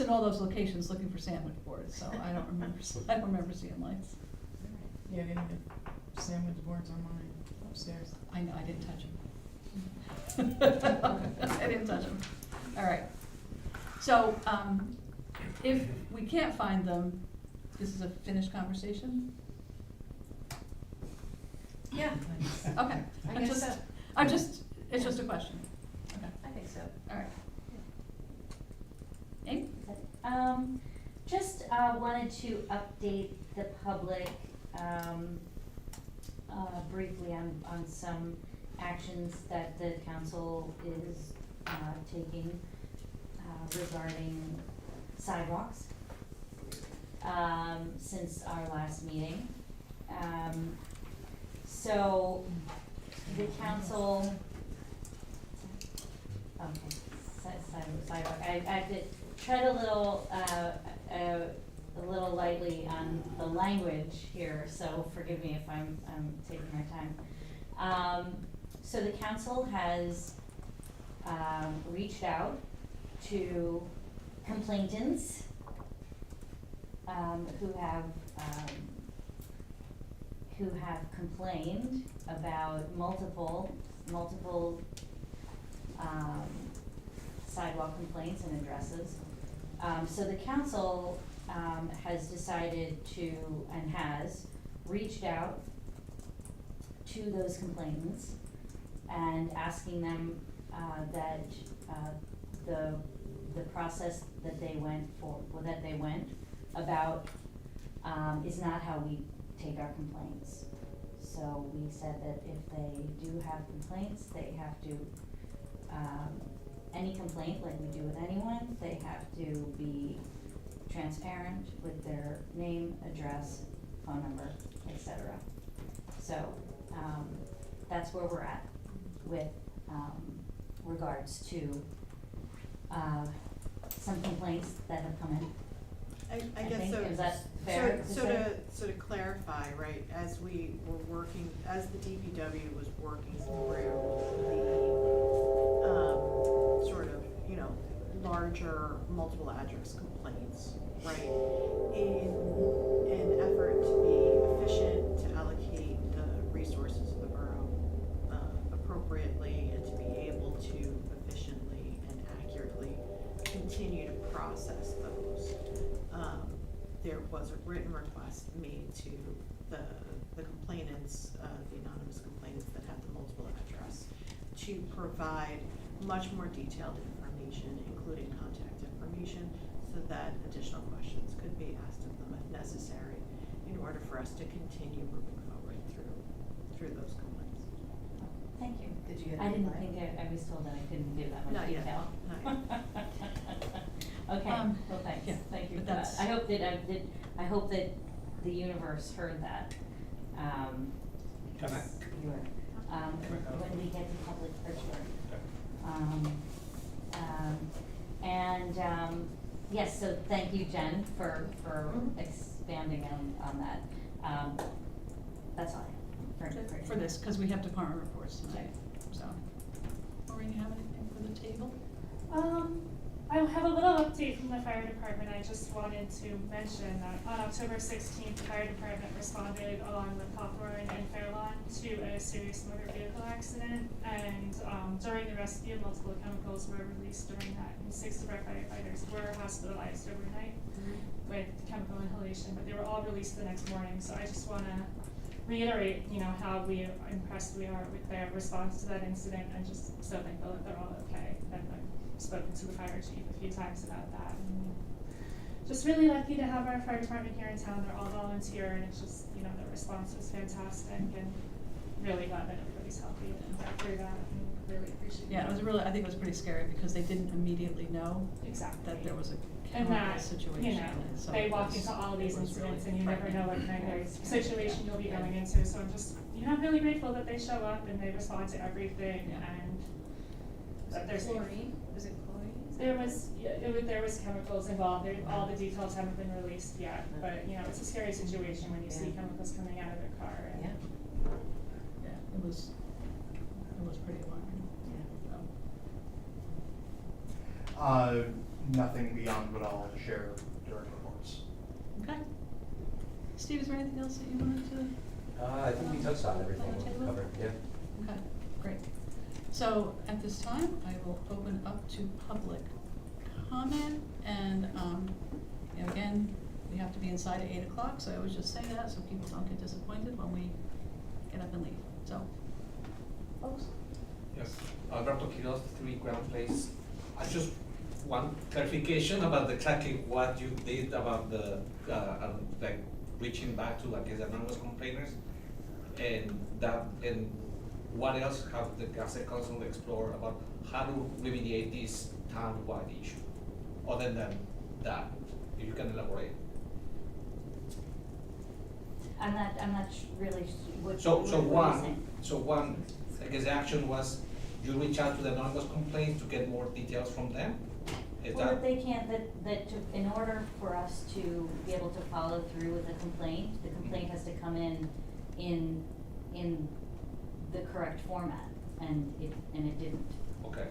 in all those locations looking for sandwich boards, so I don't remember seeing lights. Yeah, I didn't get sandwich boards on mine upstairs. I know, I didn't touch them. I didn't touch them. All right. So, if we can't find them, this is a finished conversation? Yeah, Okay. I guess so. It's just a question. Okay, I think so. all right. Amy? Just, wanted to update the public, briefly on some actions that the council is, taking, regarding sidewalks, since our last meeting. So, the council, okay, sidewalk, I did tread a little lightly on the language here, so forgive me if I'm taking my time. So the council has, reached out to complainants, who have complained about multiple, sidewalk complaints and addresses. So the council, has decided to, and has reached out to those complainants and asking them, that, the process that they went about, is not how we take our complaints. So we said that if they do have complaints, they have to, any complaint, like we do with anyone, they have to be transparent with their name, address, phone number, etc. So, that's where we're at with, regards to, some complaints that have come in. I guess think. so. Is that fair to say? So to clarify, right, as we were working, as the DPW was working through the, sort of, larger multiple address complaints, right? In an effort to be efficient, to allocate the resources of the borough, appropriately, and to be able to efficiently and accurately continue to process those. There was a written request made to the complainants, the anonymous complainants that have the multiple address, to provide much more detailed information, including contact information, so that additional questions could be asked of them if necessary, in order for us to continue moving forward through those complaints. Thank you. Did you get I a didn't reply? think I was told that I couldn't give that much Not yet. detail. Not yet. Okay, well, thanks, yeah, thank you but for that. that's- I hope that the universe heard that. Can I? You were, when we get to public first. Yes, so thank you, Jen, for expanding on that. That's all I have For this, because we have department reports tonight, so. Maureen, you have anything for the table? I have a little update from the fire department. I just wanted to mention that on October 16th, the fire department responded along with Hawthorne and Fairlawn to a serious motor vehicle accident. And during the rescue, multiple chemicals were released during that, and 6 of our firefighters were hospitalized overnight with chemical inhalation, but they were all released the next morning. So I just want to reiterate, how impressed we are with their response to that incident, and just so thankful that they're all okay. And spoken to the fire chief a few times about that. And just really lucky to have our fire department here in town. They're all volunteer, and it's just, you know, the response was fantastic, and really glad that everybody's healthy and got through that, and really appreciate it. Yeah, it was really, I think it was pretty scary because they didn't immediately know Exactly. that there was a And chemical that, situation. you know, and so they it walk was- into all these it was incidents really and you never know what frightening. kind of situation you'll be going into, so I'm just, you know, really grateful that they show up and they respond to everything Yeah. and that there's. Chlorine, was it chlorine? There was chemicals involved, all the details haven't been released yet, but, you know, it's a scary situation when you see Yeah. chemicals coming out of their car and. Yeah, Yeah, it was pretty alarming. yeah. So, Nothing beyond what I'll share during reports. okay. Steve, is there anything else that you wanted to? I think we touched on everything On the we table? covered, yeah. Okay, great. So at this time, I will open up to public comment and, you know, again, we have to be inside at 8:00, so I always just say that so people don't get disappointed when we get up and leave, so. Folks? Yes, Alberto Quiroz, 3 Ground Place. I just want clarification about exactly what you did about the, like, reaching back to, I guess, anonymous complainers. And that, and what else have the Gazette Council explored about how to remediate this town-wide issue? Other than that, if you can elaborate. I'm not really what. So what are you one, saying? I guess the action was you reach out to the anonymous complaints to get more details from them? Is Well, that? that they can't, in order for us to be able to follow through with a complaint, the complaint has to come in the correct format, and it didn't. Okay.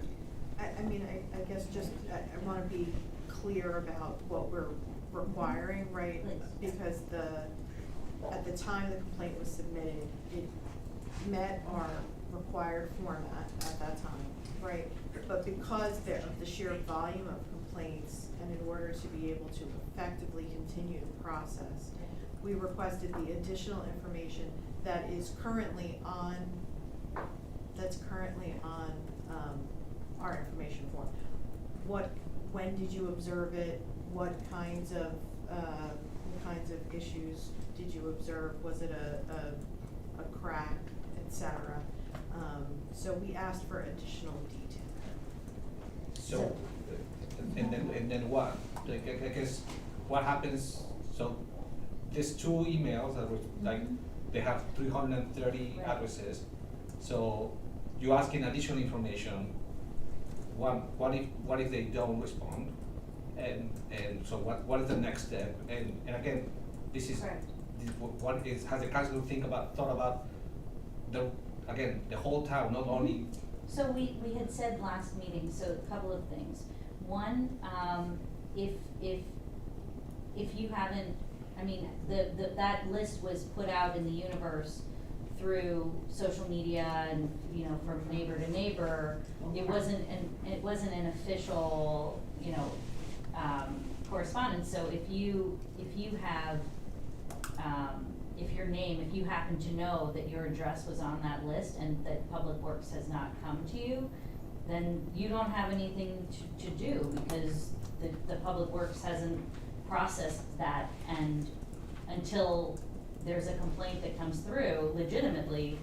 I mean, I guess just, I wanna be clear about what we're requiring, right? Please. Because at the time the complaint was submitted, it met our required format at that time, right? But because of the sheer volume of complaints, and in order to be able to effectively continue the process, we requested the additional information that is currently on, our information form. When did you observe it? What kinds of issues did you observe? Was it a crack, et cetera? So we asked for additional detail. So, and then what? Like, I guess, what happens, so, there's 2 emails that were, like, they have 330 Right. addresses. So, you're asking additional information. What if they don't respond? And so what is the next step? And again, this is, Correct. has the council thought about the whole town, not only. So we had said last meeting, so a couple of things. One, if you haven't, I mean, that list was put out in the universe through social media and, you know, from neighbor to neighbor. It wasn't an official, you know, correspondence. So if you have, if you happen to know that your address was on that list and that Public Works has not come to you, then you don't have anything to do because the Public Works hasn't processed that, and until there's a complaint that comes through legitimately,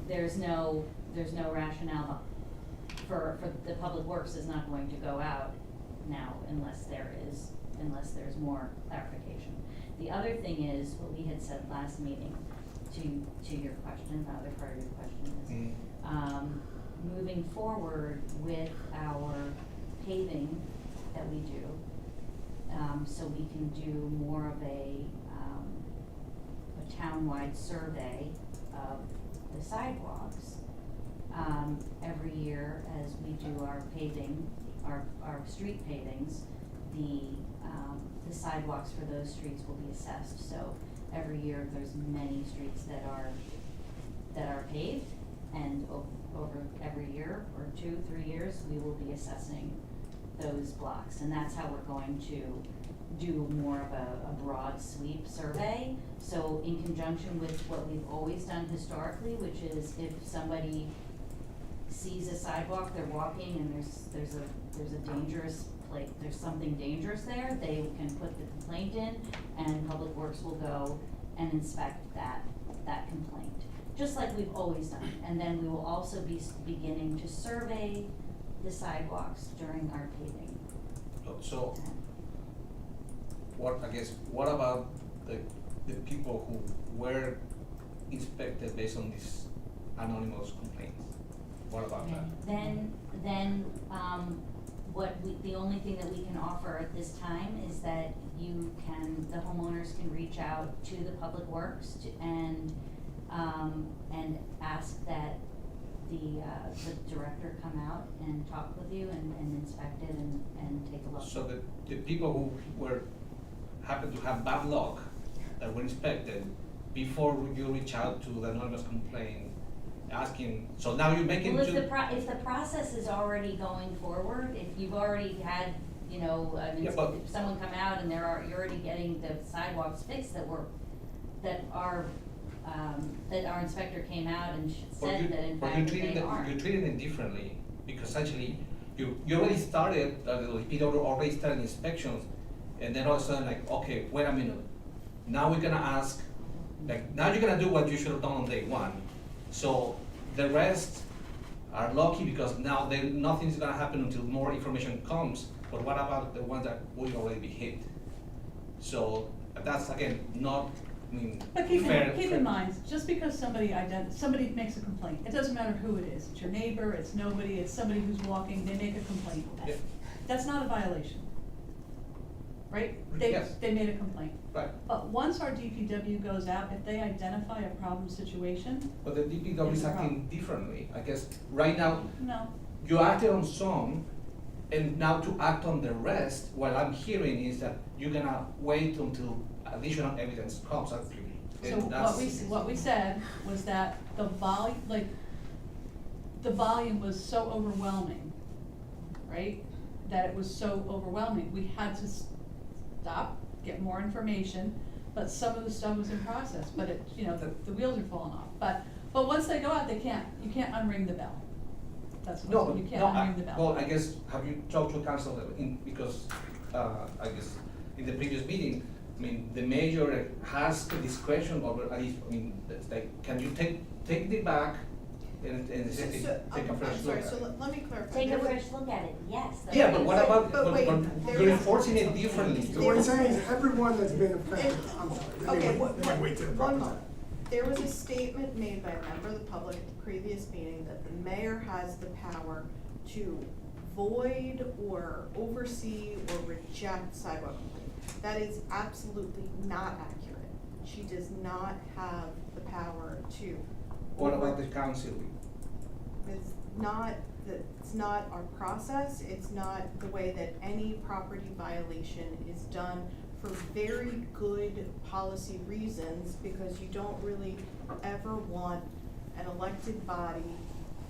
there's no rationale for the Public Works is not going to go out now unless there's more clarification. The other thing is, what we had said last meeting, to your question, the other part of your question is, moving forward with our paving that we do, so we can do more of a town-wide survey of the sidewalks, every year as we do our paving, our street pavings, the sidewalks for those streets will be assessed. So every year, there's many streets that are paved, and over every year or 2-3 years, we will be assessing those blocks, and that's how we're going to do more of a broad sweep survey. So in conjunction with what we've always done historically, which is if somebody sees a sidewalk, they're walking and there's a dangerous, like, there's something dangerous there, they can put the complaint in and Public Works will go and inspect that complaint, just like we've always done. And then we will also be beginning to survey the sidewalks during our paving. So, what about the people who were inspected based on these anonymous complaints? What about that? Then, the only thing that we can offer at this time is that the homeowners can reach out to the Public Works and ask that the director come out and talk with you and inspect it and take a look. So the people who happened to have bad luck that were inspected, before you reach out to the anonymous complaint, asking, so now you're making Well, two. if the process is already going forward, if you've already had, Yeah, but- if someone come out and you're already getting the sidewalks fixed that our inspector came out and said that in fact they are. You're treating it differently, because actually, you already started, the already started inspections, and then all of a sudden, like, okay, wait a minute, now we're gonna ask, like, now you're gonna do what you should have done on day one. So the rest are lucky because now nothing's gonna happen until more information comes, but what about the ones that will already be hit? So that's, again, not, But keep fair. in mind, just because somebody makes a complaint, it doesn't matter who it is. It's your neighbor, it's nobody, it's somebody who's walking, they make a complaint. Yeah. That's not a violation. Right? Yes. They made a complaint. Right. But once our DPW goes out, if they identify a problem situation, But the DPW is It's a acting problem. differently. I guess right now, no. you acted on some, and now to act on the rest, what I'm hearing is that you're gonna wait until additional evidence comes, actually. So And what we said was that the volume was so overwhelming, right? That it was so overwhelming, we had to stop, get more information, but some of the stuff was in process, but the wheels are falling off. But once they go out, you can't unring the bell. That's No, what, you can't no, unring the bell. well, I guess, have you talked to council because, I guess, in the previous meeting, the mayor has the discretion over, at least, it's like, can you take it back and take a fresh look at it? So let me clarify. Take There a was- fresh look at it, yes. that's Yeah, but what what I'm about, But wait, but there you're is- enforcing it differently. So what I'm saying is everyone that's been affected, I'm sorry, Okay, let me wait till the proper one time. moment. There was a statement made by a member of the public at the previous meeting that the mayor has the power to void or oversee or reject sidewalk complaints. That is absolutely not accurate. She does not have the power to. What about the council? It's not our process, it's not the way that any property violation is done for very good policy reasons, because you don't really ever want an elected body,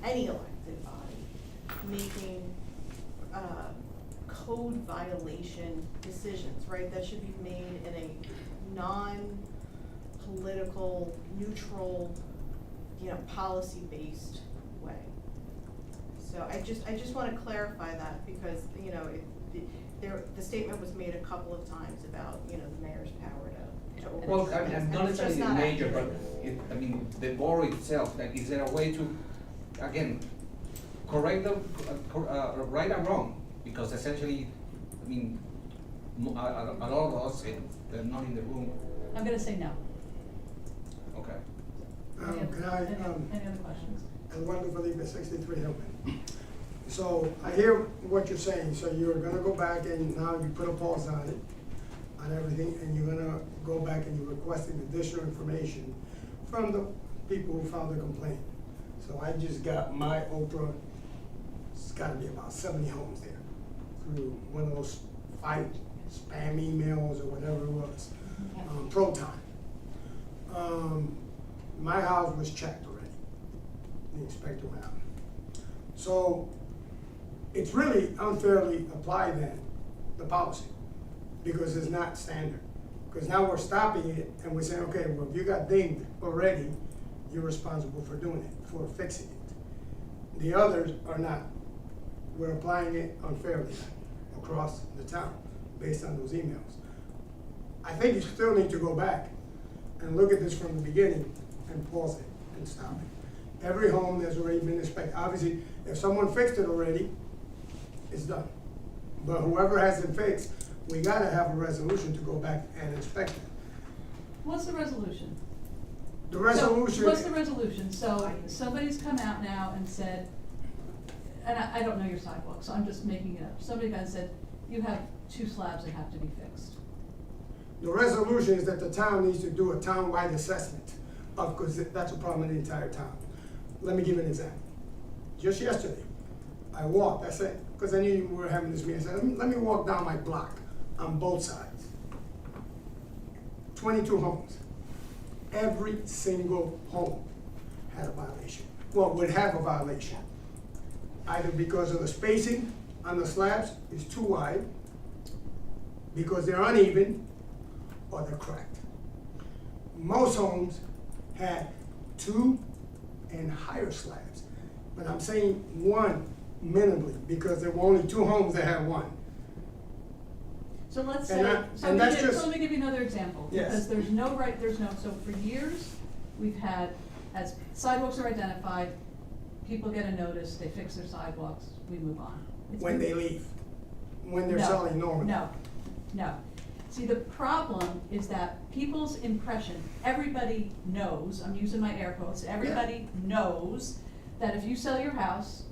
any elected body, making, code violation decisions, right? That should be made in a non-political, neutral, policy-based way. So I just wanna clarify that, because, the statement was made a couple of times about, the mayor's power to oversee. Well, this, I'm and not it's just necessarily the not major, accurate. but the board itself, like, is there a way to, again, correct the, right or wrong? Because essentially, a lot of us, they're not in the room, I'm gonna say no. okay. Can I, Any other questions? Eduardo Felipe, 63 Hillman. So I hear what you're saying, so you're gonna go back and now you put a pause on it, on everything, and you're gonna go back and you're requesting additional information from the people who filed the complaint. So I just got my Oprah, it's gotta be about 70 homes there, through one of those 5 spam emails or whatever it was, Proton. My house was checked already, the inspector went out. So it's really unfairly applied then, the policy, because it's not standard. Because now we're stopping it and we're saying, okay, well, if you got dinged already, you're responsible for doing it, for fixing it. The others are not. We're applying it unfairly across the town, based on those emails. I think you still need to go back and look at this from the beginning and pause it and stop it. Every home that's already been inspected, obviously, if someone fixed it already, it's done. But whoever hasn't fixed, we gotta have a resolution to go back and inspect it. What's the resolution? The resolution. So, what's the resolution? So somebody's come out now and said, and I don't know your sidewalk, so I'm just making it up. Somebody got and said, you have 2 slabs that have to be fixed. The resolution is that the town needs to do a town-wide assessment of, because that's a problem in the entire town. Let me give you an example. Just yesterday, I walked, I said, because I knew you were having this meeting, I said, let me walk down my block on both sides. 22 homes. Every single home had a violation. Well, would have a violation. Either because of the spacing on the slabs is too wide, because they're uneven, or they're cracked. Most homes had 2 and higher slabs, but I'm saying 1 minimally, because there were only 2 homes that had 1. So let's And say, that- so and let that's me give, just- so let me give you another example. Yes. Because there's no right, so for years, we've had, as sidewalks are identified, people get a notice, they fix their sidewalks, we move on. It's When been- they leave, when they're No, selling normally. No. See, the problem is that people's impression, everybody knows, I'm using my air quotes, everybody knows that if you sell your house,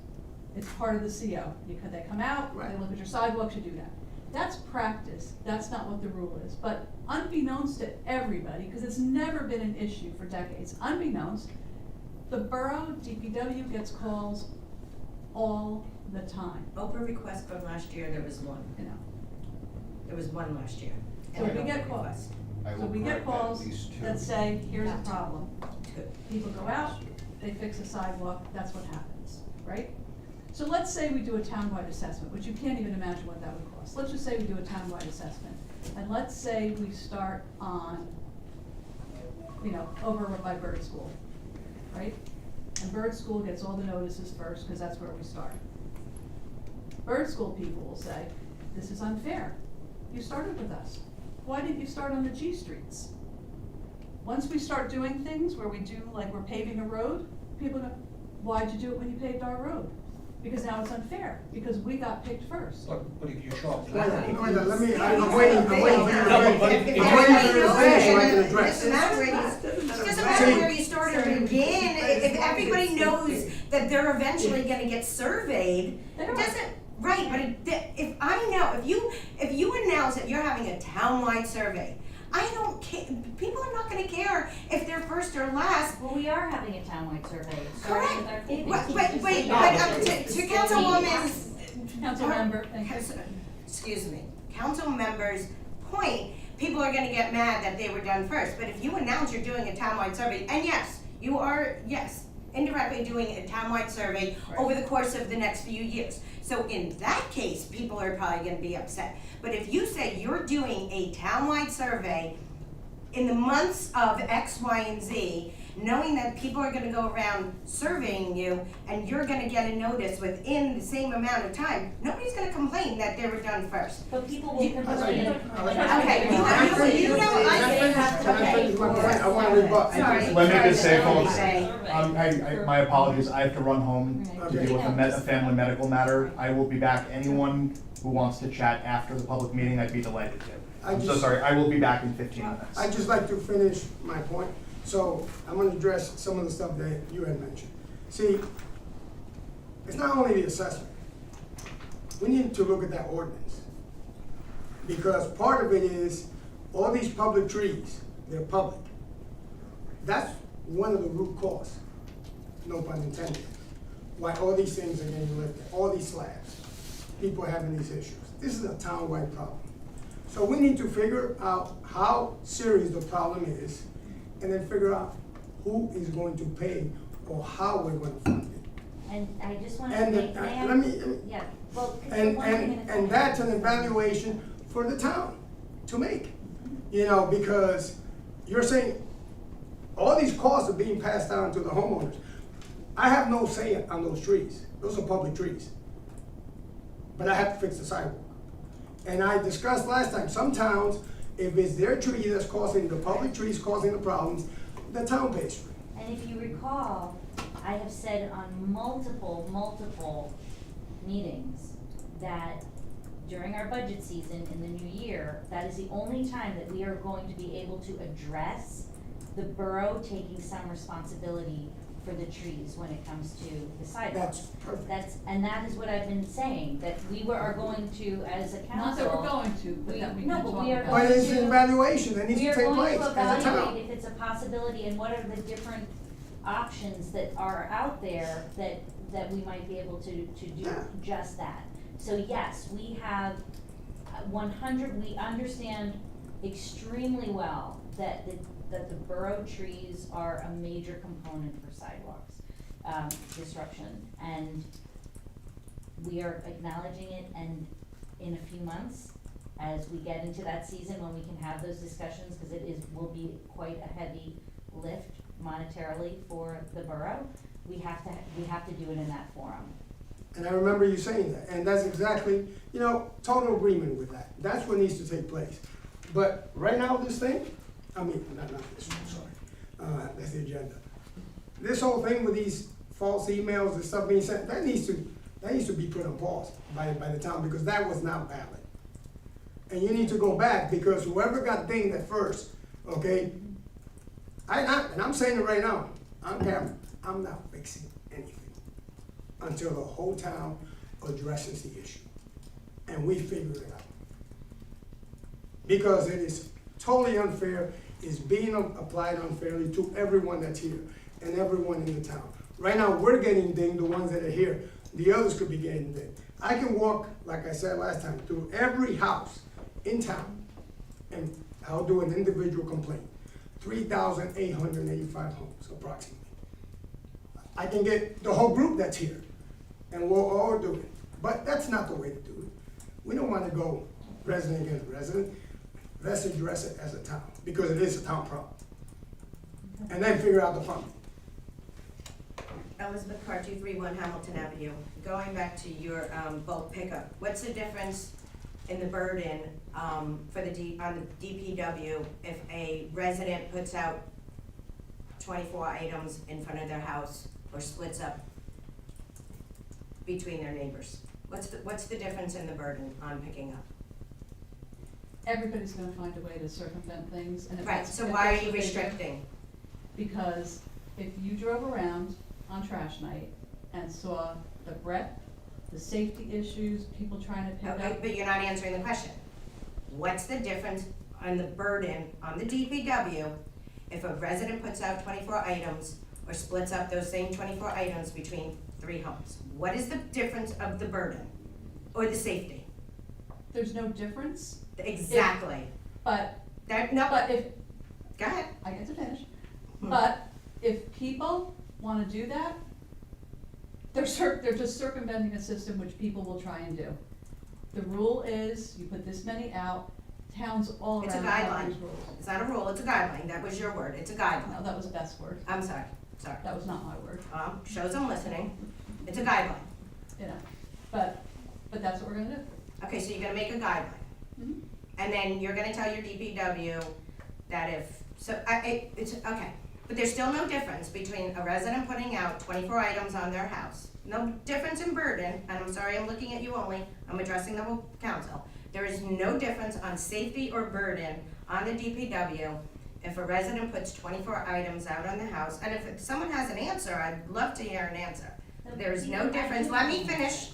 it's part of the CO. They come out, they Right. look at your sidewalks, you do that. That's practice, that's not what the rule is. But unbeknownst to everybody, because it's never been an issue for decades, unbeknownst, the borough DPW gets calls all the time, Open request from last year, there was 1. you know. There was 1 last year. So And we an get open calls. request. I So will we get correct that, calls at least 2. that say, here's a problem. Good. People go out, they fix a sidewalk, that's what happens, right? So let's say we do a townwide assessment, which you can't even imagine what that would cost. Let's just say we do a townwide assessment. And let's say we start on, over by Bird School, right? And Bird School gets all the notices first, because that's where we start. Bird School people will say, this is unfair. You started with us. Why didn't you start on the G streets? Once we start doing things where we do, like we're paving a road, people go, why'd you do it when you paved our road? Because now it's unfair, because we got picked first. But if you show a Wait, plan. let me, I'm waiting for you to No, but finish. if- I'm waiting for you to finish so I can It address. doesn't matter where you, it doesn't matter where you start or begin, if everybody knows that they're eventually gonna get surveyed, They it are. doesn't, right, but if I know, if you announce that you're having a townwide survey, I don't care, people are not gonna care if they're first or last. Well, we are having a townwide survey, starting with our Correct, paving. but to Councilwoman's. Councilmember, thank you. Excuse me, council member's point, people are gonna get mad that they were done first, but if you announce you're doing a townwide survey, and yes, you are, indirectly doing a townwide survey over the course of the next few years. So in that case, people are probably gonna be upset. But if you say you're doing a townwide survey in the months of X, Y, and Z, knowing that people are gonna go around surveying you, and you're gonna get a notice within the same amount of time, nobody's gonna complain that they were done first. But people will You- complain. Okay, you know, Can I finish my point? I want to rebut. Sorry. Let me just say, Sorry. folks, my apologies, I have to run home to Okay. deal with a family medical matter. I will be back. Anyone who wants to chat after the public meeting, I'd be delighted to. I'm so sorry, I will be back in 15 minutes. I'd just like to finish my point. So I'm gonna address some of the stuff that you had mentioned. See, it's not only the assessment. We need to look at that ordinance. Because part of it is, all these public trees, they're public. That's one of the root cause, no pun intended, why all these things are getting lifted, all these slabs. People are having these issues. This is a town-wide problem. So we need to figure out how serious the problem is, and then figure out who is going to pay or how we're gonna fund it. And I just wanna And, make, let me, yeah, well, 'cause the and, one thing in and that's an evaluation for the town to make. Because you're saying all these costs are being passed down to the homeowners. I have no say on those trees. Those are public trees. But I have to fix the sidewalk. And I discussed last time, some towns, if it's their tree that's causing, the public trees causing the problems, the town pays for it. And if you recall, I have said on multiple meetings that during our budget season in the new year, that is the only time that we are going to be able to address the borough taking some responsibility for the trees when it comes to the sidewalks. That's perfect. And that is what I've been saying, that we are going to, as a council. Not that we're going to, but that we can No, talk but we are about. But it's an evaluation that needs to take place We are as a going to town. evaluate if it's a possibility and what are the different options that are out there that we might be able to do Yeah. just that. So yes, we have 100, we understand extremely well that the borough trees are a major component for sidewalks, disruption. And we are acknowledging it, and in a few months, as we get into that season when we can have those discussions, because will be quite a heavy lift monetarily for the borough, we have to do it in that forum. And I remember you saying that, and that's exactly, total agreement with that. That's what needs to take place. But right now, this thing, not this one, sorry, that's the agenda. This whole thing with these false emails and stuff being sent, that needs to be put on pause by the town, because that was not valid. And you need to go back, because whoever got dinged at first, okay, and I'm saying it right now, on camera, I'm not fixing anything until the whole town addresses the issue and we figure it out. Because it is totally unfair, it's being applied unfairly to everyone that's here and everyone in the town. Right now, we're getting dinged, the ones that are here. The others could be getting dinged. I can walk, like I said last time, through every house in town, and I'll do an individual complaint. 3,885 homes, approximately. I can get the whole group that's here, and we'll all do it. But that's not the way to do it. We don't want to go resident against resident. Let's address it as a town, because it is a town problem. And then figure out the funding. Elizabeth Carr, 231 Hamilton Avenue. Going back to your bulk pickup, what's the difference in the burden on the DPW if a resident puts out 24 items in front of their house or splits up between their neighbors? What's the difference in the burden on picking up? Everybody's gonna find a way to circumvent things, and if Right, that's. so if why are that's you what they do- restricting? Because if you drove around on trash night and saw the breadth, the safety issues, people trying to pick Okay, up. but you're not answering the question. What's the difference on the burden on the DPW if a resident puts out 24 items or splits up those same 24 items between 3 homes? What is the difference of the burden or the safety? There's no difference, Exactly. but No, if, go ahead. I get to finish, Hmm. but if people wanna do that, they're just circumventing a system which people will try and do. The rule is, you put this many out, towns all It's a around have guideline. these rules. It's not a rule, it's a guideline. That was your word. It's a No, guideline. that was Beth's word, I'm sorry. that was not my word, Shows I'm listening. It's a guideline. but that's what we're gonna do. Okay, so you're gonna make a guideline. Mhm. And then you're gonna tell your DPW that it's, okay, but there's still no difference between a resident putting out 24 items on their house. No difference in burden, and I'm sorry, I'm looking at you only, I'm addressing the whole council. There is no difference on safety or burden on the DPW if a resident puts 24 items out on the house. And if someone has an answer, I'd love to hear an answer. There's no difference, let me finish.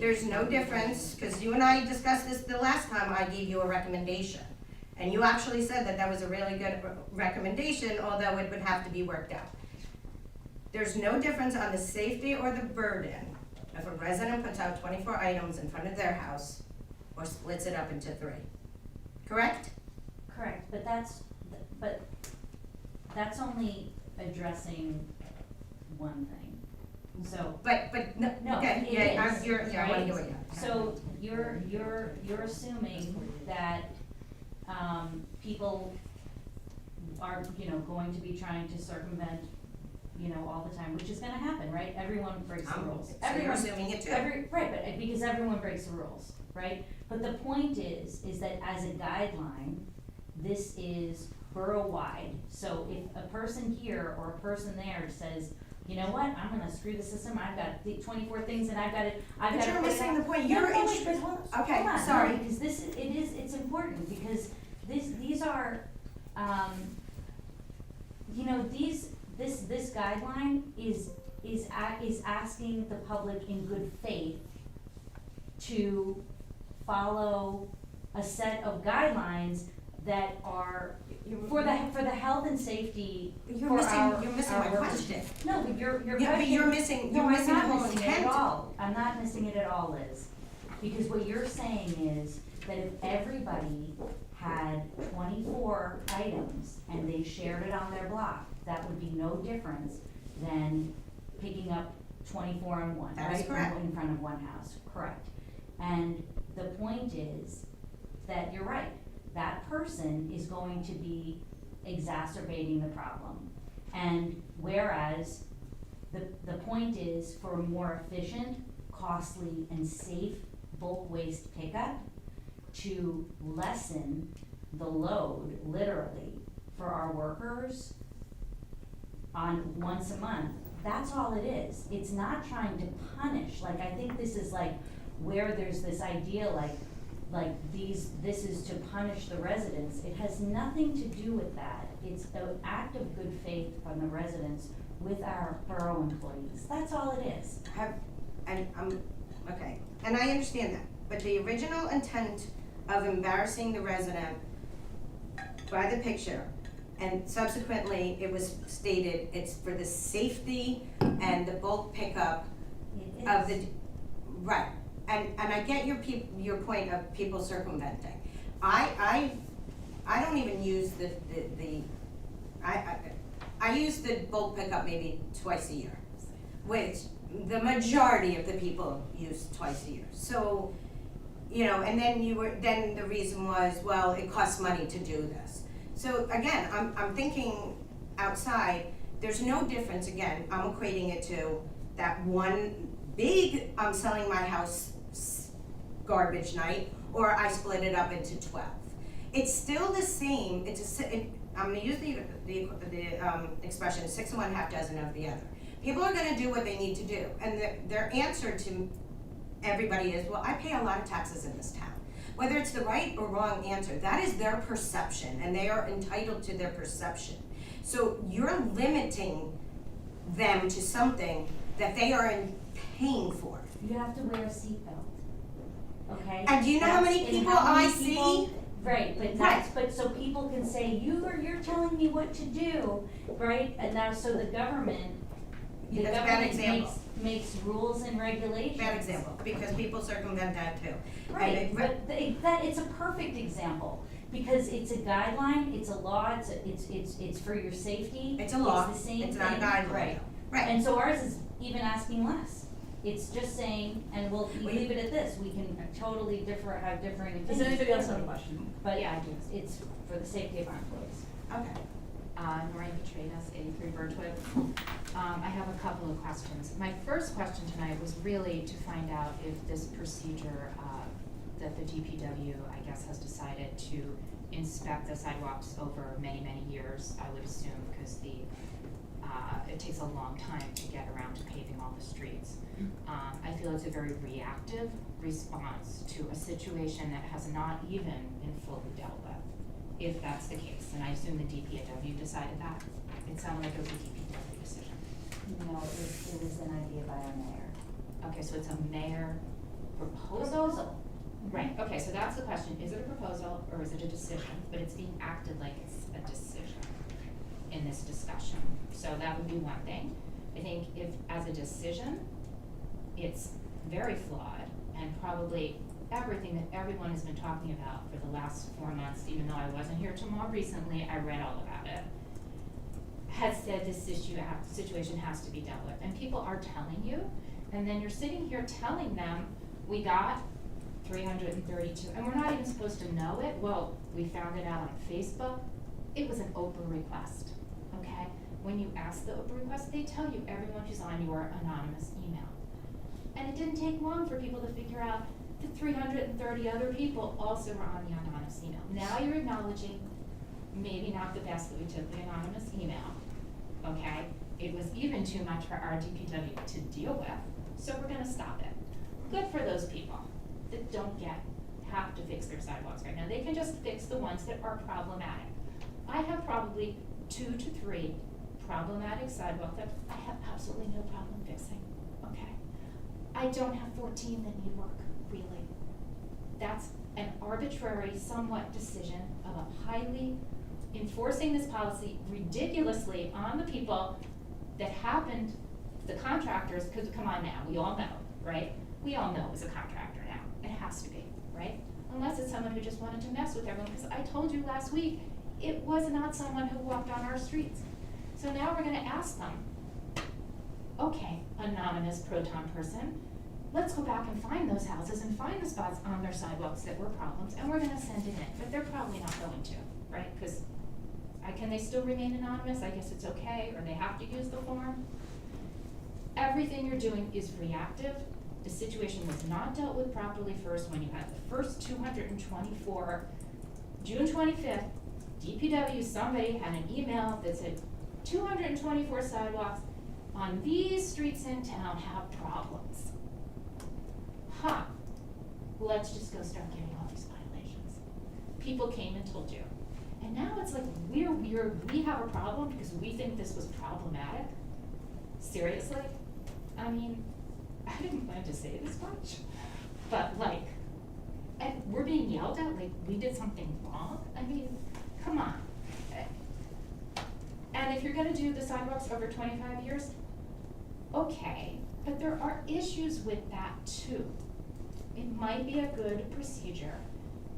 There's no difference, because you and I discussed this the last time I gave you a recommendation. And you actually said that was a really good recommendation, although it would have to be worked out. There's no difference on the safety or the burden if a resident puts out 24 items in front of their house or splits it up into 3. Correct? Correct, but that's only addressing one thing. So, But, no, no, okay, it yeah, is, I wanna hear what right? you have. So you're assuming that, people are, going to be trying to circumvent, you know, all the time, which is gonna happen, right? Everyone breaks the rules. So you're Everyone- assuming it too. Right, but because everyone breaks the rules, right? But the point is that as a guideline, this is borough-wide. So if a person here or a person there says, you know what, I'm gonna screw the system, I've got the 24 things and I've gotta But you're put it missing out. the point. No, You're no, wait, in- but hold on. Okay, Hold on, no, sorry. because it's important, because these are, you know, this guideline is asking the public in good faith to follow a set of guidelines that are for the health and safety You're for missing, our, you're missing our my workers. question. No, but your Yeah, question. but you're missing No, the I'm not whole missing it intent. at all. I'm not missing it at all, Liz. Because what you're saying is that if everybody had 24 items and they shared it on their block, that would be no difference than picking up 24 in one, That right? is correct. In front of one house, correct. And the point is that you're right, that person is going to be exacerbating the problem. And whereas the point is for a more efficient, costly, and safe bulk waste pickup to lessen the load, literally, for our workers on once a month. That's all it is. It's not trying to punish, like, I think this is like where there's this idea this is to punish the residents. It has nothing to do with that. It's an act of good faith from the residents with our borough employees. That's all it is. Okay, and I understand that, but the original intent of embarrassing the resident by the picture, and subsequently it was stated it's for the safety and the bulk pickup It of is. the, right, and I get your point of people circumventing. I don't even use I use the bulk pickup maybe twice a year, which the majority of the people use twice a year. So, you know, and then the reason was, well, it costs money to do this. So again, I'm thinking outside, there's no difference, again, I'm equating it to that one big, I'm selling my house garbage night, or I split it up into 12. It's still the same, I'm gonna use the expression, 6 of one, half dozen of the other. People are gonna do what they need to do, and their answer to everybody is, well, I pay a lot of taxes in this town. Whether it's the right or wrong answer, that is their perception, and they are entitled to their perception. So you're limiting them to something that they are paying for. You have to wear a seatbelt, okay? And do you know how many That's- and people how many I see? people- Right, but so people can say, you're telling me what to do, right? And now, so the government That's a bad example. makes rules and regulations. Bad example, because people circumvent that too. Right, And but it's a perfect example, because it's a guideline, it's a law, it's for your safety. It's a law, the same it's not a thing. guideline. Right. Right. And so ours is even asking less. It's just saying, and we'll Well, leave it at this, we can totally have differing opinions. Does anybody else have a question? But yeah, it's for the safety of our employees. Okay. Noreen Petratus, 83 Birchwood. I have a couple of questions. My first question tonight was really to find out if this procedure that the DPW, I guess, has decided to inspect the sidewalks over many, many years, I would assume, because it takes a long time to get around to paving all the streets. I feel it's a very reactive response to a situation that has not even been fully dealt with, if that's the case. And I assume the DPW decided that. It sounded like it was a DPW decision. No, it was an idea by our mayor. Okay, so it's a mayor proposal? Proposal. Right, okay, so that's the question. Is it a proposal or is it a decision? But it's being acted like it's a decision in this discussion. So that would be one thing. I think if, as a decision, it's very flawed, and probably everything that everyone has been talking about for the last 4 months, even though I wasn't here till more recently, I read all about it, has said this situation has to be dealt with. And people are telling you, and then you're sitting here telling them, we got 332, and we're not even supposed to know it. Well, we found it out on Facebook. It was an open request, okay? when you ask the open request, they tell you everyone who's on your anonymous email. And it didn't take long for people to figure out that 330 other people also were on the anonymous email. Now you're acknowledging maybe not the best that we took the anonymous email, okay? It was even too much for our DPW to deal with, so we're gonna stop it. Good for those people that have to fix their sidewalks right now. They can just fix the ones that are problematic. I have probably 2 to 3 problematic sidewalks that I have absolutely no problem fixing, okay? I don't have 14 that need work, really. That's an arbitrary, somewhat decision of a highly enforcing this policy ridiculously on the people that happened, the contractors, because come on now, we all know, right? We all know it was a contractor now. It has to be, right? Unless it's someone who just wanted to mess with everyone, because I told you last week, it was not someone who walked on our streets. So now we're gonna ask them, okay, anonymous proton person, let's go back and find those houses and find the spots on their sidewalks that were problems, and we're gonna send it in, but they're probably not going to, right? Because can they still remain anonymous? I guess it's okay, or they have to use the form. Everything you're doing is reactive. The situation was not dealt with properly first when you had the first 224, June 25th, DPW, somebody had an email that said 224 sidewalks on these streets in town have problems. Huh, let's just go start getting all these violations. People came and told you. And now it's like, we're weird, we have a problem because we think this was problematic? Seriously? I mean, I didn't plan to say this much, but like, and we're being yelled at like we did something wrong? I mean, come on. And if you're gonna do the sidewalks over 25 years, okay, but there are issues with that too. It might be a good procedure,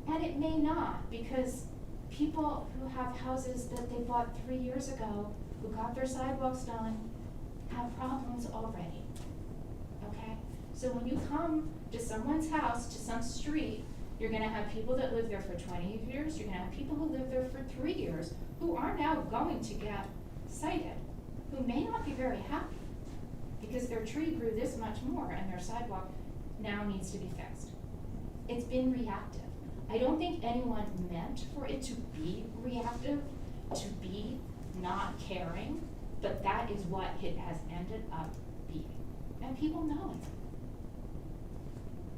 and it may not, because people who have houses that they bought 3 years ago, who got their sidewalks done, have problems already, okay? So when you come to someone's house, to some street, you're gonna have people that live there for 20 years, you're gonna have people who live there for 3 years, who are now going to get cited, who may not be very happy, because their tree grew this much more and their sidewalk now needs to be fixed. It's been reactive. I don't think anyone meant for it to be reactive, to be not caring, but that is what it has ended up being. And people know it.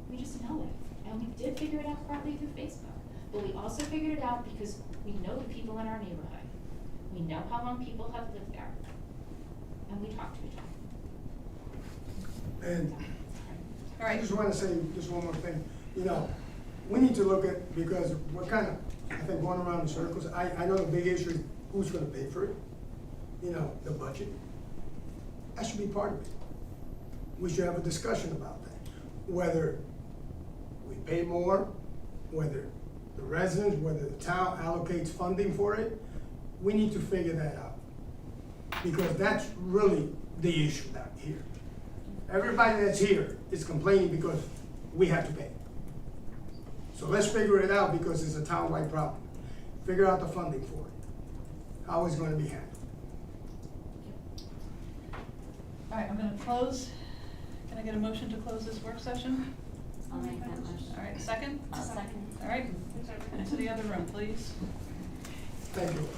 We just know it. And we did figure it out partly through Facebook. But we also figured it out because we know the people in our neighborhood. We know how long people have lived there. And we talk to each other. And All right. I just want to say just one more thing. You know, we need to look at, because we're kind of, I think, going around in circles. I know the big issue is who's going to pay for it. You know, the budget. That should be part of it. We should have a discussion about that. Whether we pay more, whether the residents, whether the town allocates funding for it, we need to figure that out. Because that's really the issue down here. Everybody that's here is complaining because we have to pay. So let's figure it out, because it's a town-wide problem. Figure out the funding for it. How it's gonna be handled. All right, I'm gonna close. Can I get a motion to close this work session? I'll make that motion. All right, second? I'll second. All right, into the other room, please. Thank you.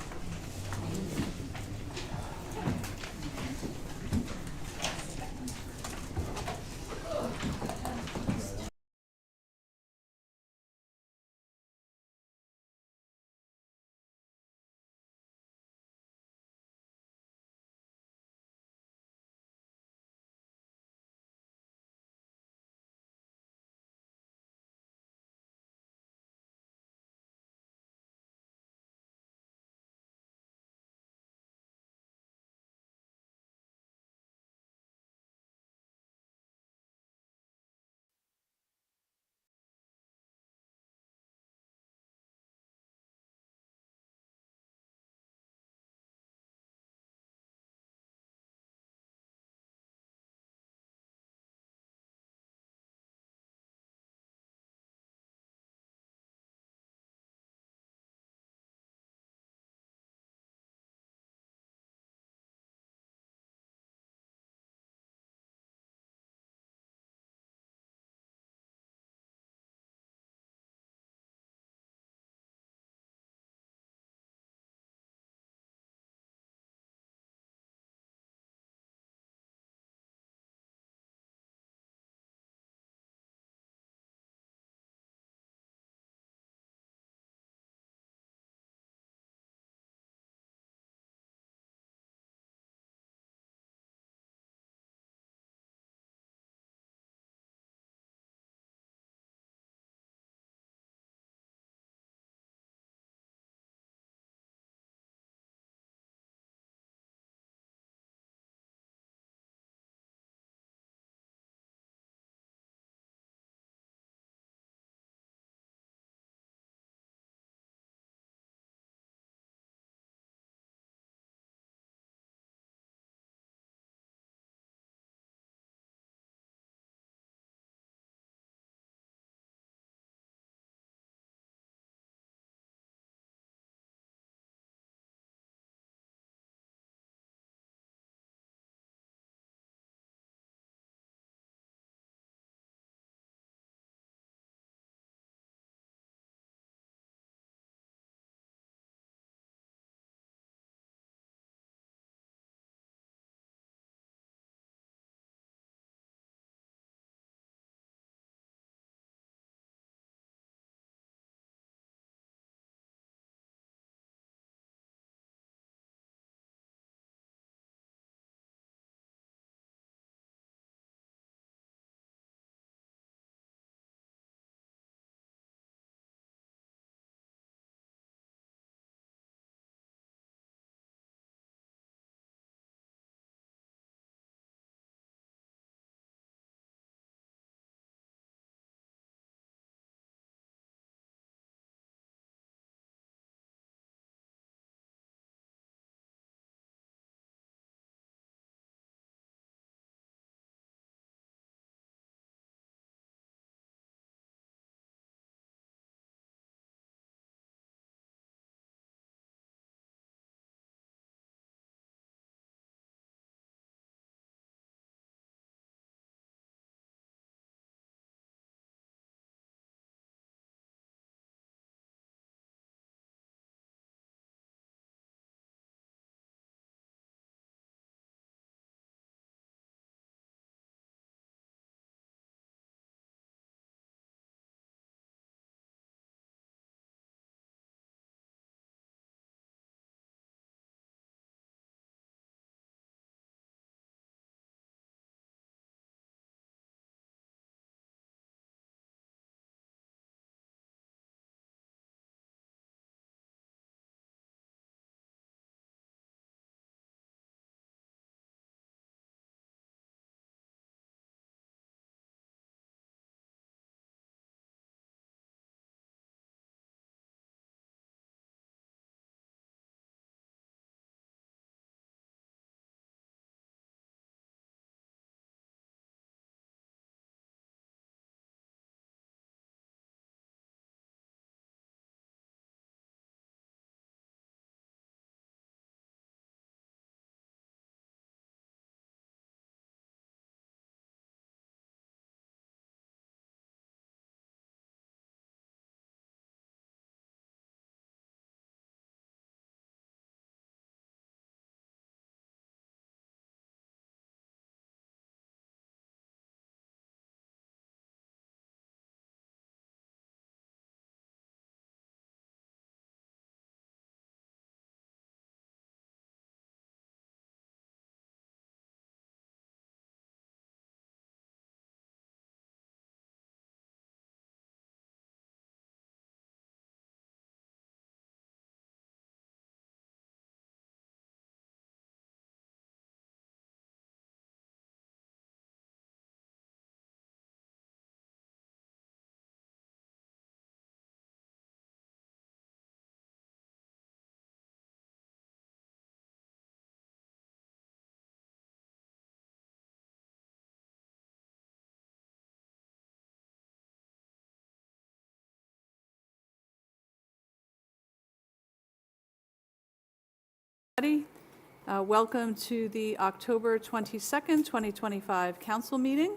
Welcome to the October 22nd, 2025 council meeting.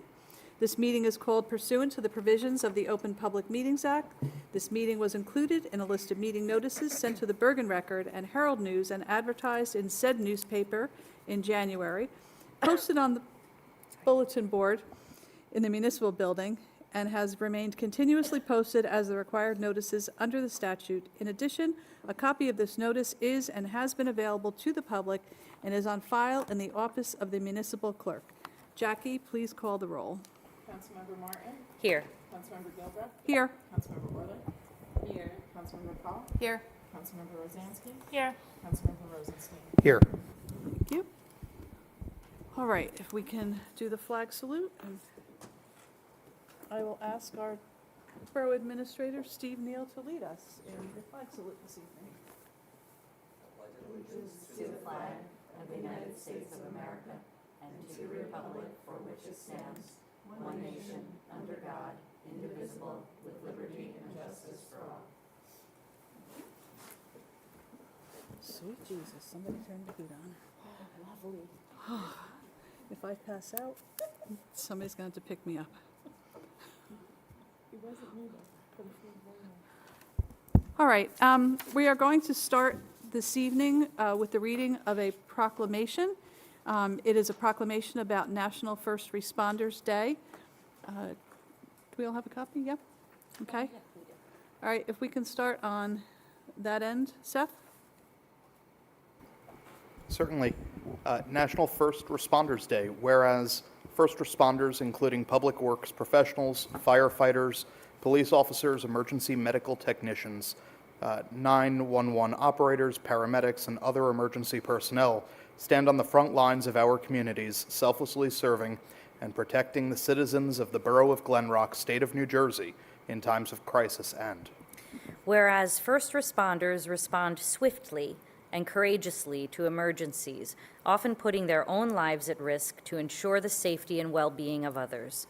This meeting is called pursuant to the provisions of the Open Public Meetings Act. This meeting was included in a list of meeting notices sent to the Bergen Record and Herald News and advertised in said newspaper in January, posted on the bulletin board in the municipal building, and has remained continuously posted as the required notices under the statute. In addition, a copy of this notice is and has been available to the public and is on file in the office of the municipal clerk. Jackie, please call the roll. Councilmember Martin? Here. Councilmember Gilbert? Here. Councilmember Worley? Here. Councilmember Paul? Here. Councilmember Rosansky? Here. Councilmember Rosenstein? Here. Thank you. All right, if we can do the flag salute. And I will ask our Borough Administrator, Steve Neal, to lead us in the flag salute this evening. To the flag of the United States of America and to the republic for which it stands, one nation, under God, indivisible, with liberty and justice for all. Sweet Jesus, somebody turned the heat on. Lovely. If I pass out, somebody's going to have to pick me up. All right, we are going to start this evening with the reading of a proclamation. It is a proclamation about National First Responders Day. Do we all have a copy? Yep. Okay. All right, if we can start on that end. Seth? Certainly. National First Responders Day, whereas first responders, including public works professionals, firefighters, police officers, emergency medical technicians, 911 operators, paramedics, and other emergency personnel, stand on the front lines of our communities, selflessly serving and protecting the citizens of the Borough of Glen Rock, State of New Jersey, in times of crisis and. Whereas first responders respond swiftly and courageously to emergencies, often putting their own lives at risk to ensure the safety and well-being of others.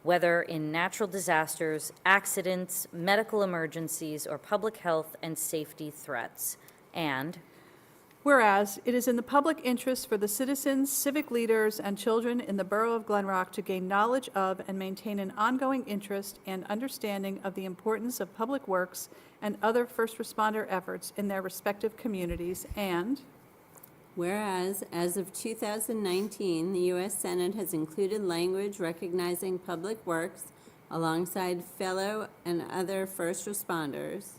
Whether in natural disasters, accidents, medical emergencies, or public health and safety threats. And whereas it is in the public interest for the citizens, civic leaders, and children in the Borough of Glen Rock to gain knowledge of and maintain an ongoing interest and understanding of the importance of public works and other first responder efforts in their respective communities. And whereas, as of 2019, the U.S. Senate has included language recognizing public works alongside fellow and other first responders.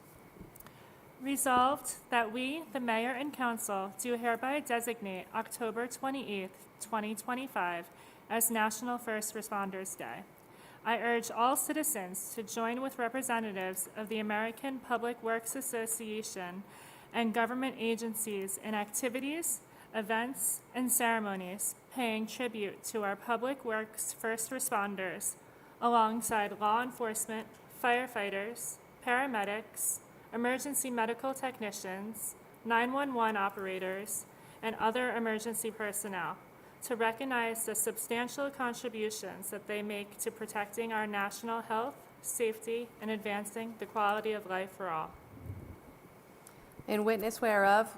Resolved that we, the Mayor and Council, do hereby designate October 28th, 2025 as National First Responders Day. I urge all citizens to join with representatives of the American Public Works Association and government agencies in activities, events, and ceremonies paying tribute to our public works first responders, alongside law enforcement, firefighters, paramedics, emergency medical technicians, 911 operators, and other emergency personnel, to recognize the substantial contributions that they make to protecting our national health, safety, and advancing the quality of life for all. In witness whereof,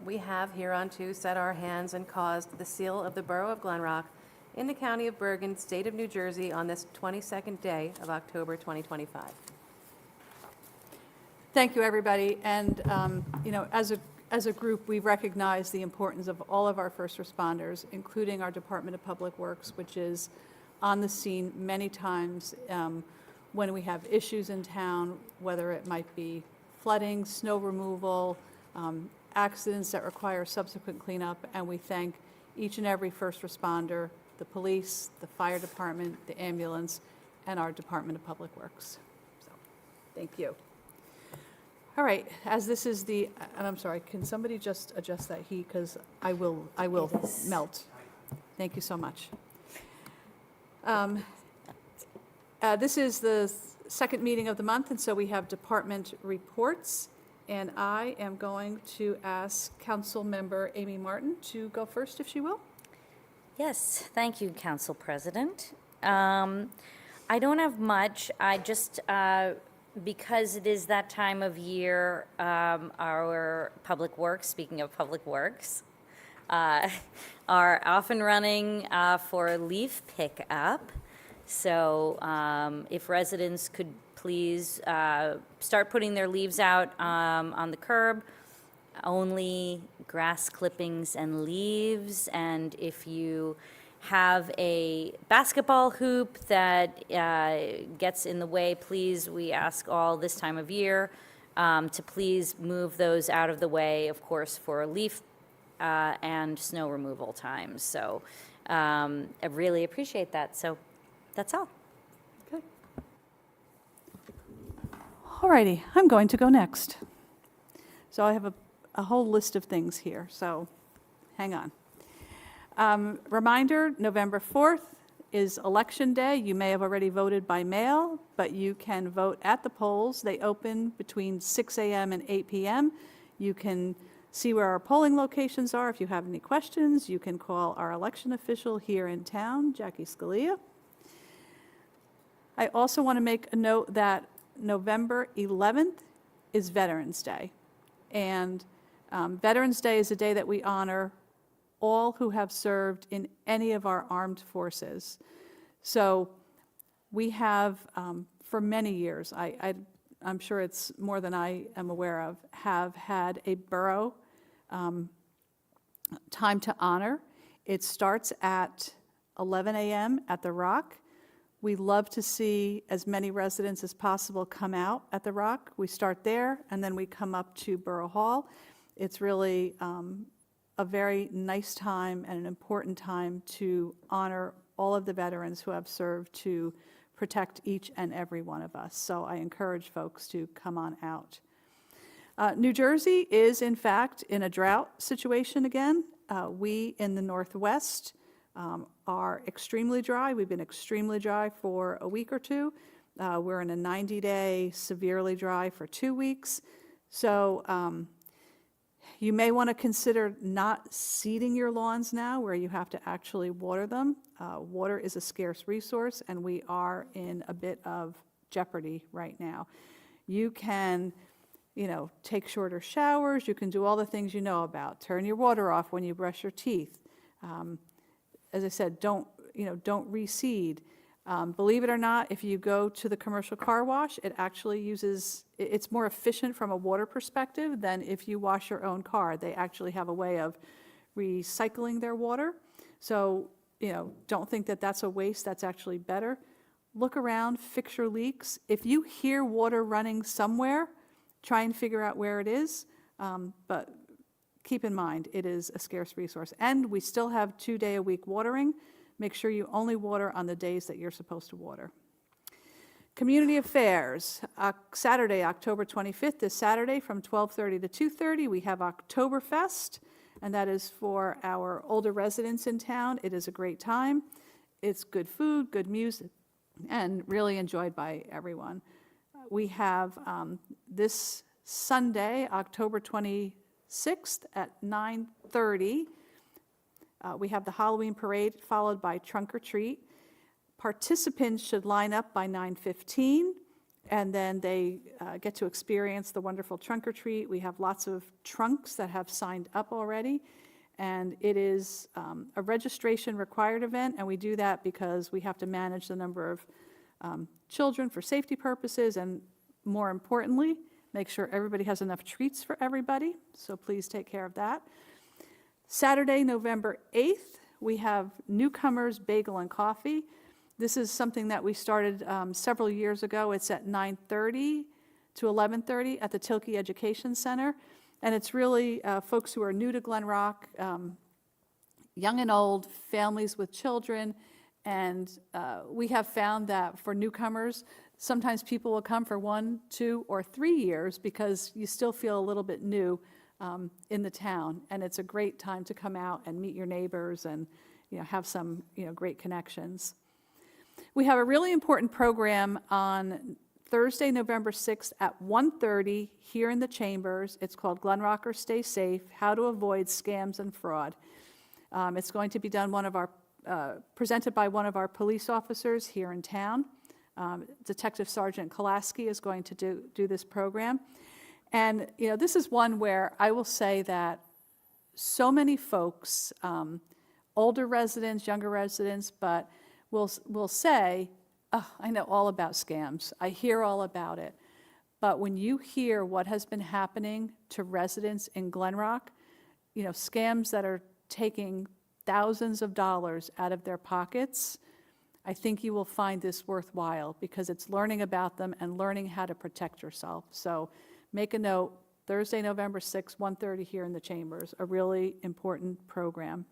we have hereunto set our hands and caused the seal of the Borough of Glen Rock in the County of Bergen, State of New Jersey, on this 22nd day of October 2025. thank you, everybody. And, as a group, we recognize the importance of all of our first responders, including our Department of Public Works, which is on the scene many times when we have issues in town, whether it might be flooding, snow removal, accidents that require subsequent cleanup. And we thank each and every first responder, the police, the fire department, the ambulance, and our Department of Public Works. So, thank you. All right, as this is the, and I'm sorry, can somebody just adjust that heat, because I will melt. Thank you so much. This is the second meeting of the month, and so we have department reports. And I am going to ask Council Member Amy Martin to go first, if she will. Yes, thank you, Council President. I don't have much. I just, because it is that time of year, our Public Works, speaking of Public Works, are off and running for leaf pickup. So if residents could please start putting their leaves out on the curb, only grass clippings and leaves. And if you have a basketball hoop that gets in the way, please, we ask all this time of year to please move those out of the way, of course, for leaf and snow removal times. So I really appreciate that. So that's all. Okay. Alrighty, I'm going to go next. So I have a whole list of things here, so hang on. Reminder, November 4th is Election Day. You may have already voted by mail, but you can vote at the polls. They open between 6 a.m. and 8 p.m. You can see where our polling locations are. If you have any questions, you can call our election official here in town, Jackie Scalia. I also want to make a note that November 11th is Veterans Day. And Veterans Day is a day that we honor all who have served in any of our armed forces. So we have, for many years, I'm sure it's more than I am aware of, have had a borough time to honor. It starts at 11 a.m. at the Rock. We love to see as many residents as possible come out at the Rock. We start there, and then we come up to Borough Hall. It's really a very nice time and an important time to honor all of the veterans who have served to protect each and every one of us. So I encourage folks to come on out. New Jersey is, in fact, in a drought situation again. We in the Northwest are extremely dry. We've been extremely dry for a week or two. We're in a 90-day severely dry for 2 weeks. So you may want to consider not seeding your lawns now where you have to actually water them. Water is a scarce resource, and we are in a bit of jeopardy right now. You can, take shorter showers. You can do all the things you know about. Turn your water off when you brush your teeth. As I said, don't reseed. Believe it or not, if you go to the commercial car wash, it actually it's more efficient from a water perspective than if you wash your own car. They actually have a way of recycling their water. So, don't think that that's a waste. That's actually better. Look around, fix your leaks. If you hear water running somewhere, try and figure out where it is. But keep in mind, it is a scarce resource. And we still have 2-day-a-week watering. Make sure you only water on the days that you're supposed to water. Community affairs. Saturday, October 25th, this Saturday from 12:30 to 2:30, we have Oktoberfest, and that is for our older residents in town. It is a great time. It's good food, good music, and really enjoyed by everyone. We have this Sunday, October 26th at 9:30. We have the Halloween parade followed by trunk or treat. Participants should line up by 9:15, and then they get to experience the wonderful trunk or treat. We have lots of trunks that have signed up already, and it is a registration required event, and we do that because we have to manage the number of children for safety purposes, and more importantly, make sure everybody has enough treats for everybody, so please take care of that. Saturday, November 8th, we have Newcomers Bagel and Coffee. This is something that we started several years ago. It's at 9:30 to 11:30 at the Tilke Education Center. And it's really folks who are new to Glen Rock, young and old, families with children. And we have found that for newcomers, sometimes people will come for 1, 2, or 3 years because you still feel a little bit new in the town, and it's a great time to come out and meet your neighbors and have some great connections. We have a really important program on Thursday, November 6th at 1:30 here in the chambers. It's called Glen Rockers Stay Safe: How to Avoid Scams and Fraud. It's going to be done presented by one of our police officers here in town. Detective Sergeant Kolaski is going to do this program. And, this is one where I will say that so many folks, older residents, younger residents, but will say, oh, I know all about scams. I hear all about it. But when you hear what has been happening to residents in Glen Rock, scams that are taking thousands of dollars out of their pockets, I think you will find this worthwhile because it's learning about them and learning how to protect yourself. So make a note, Thursday, November 6th, 1:30 here in the Chambers, a really important program.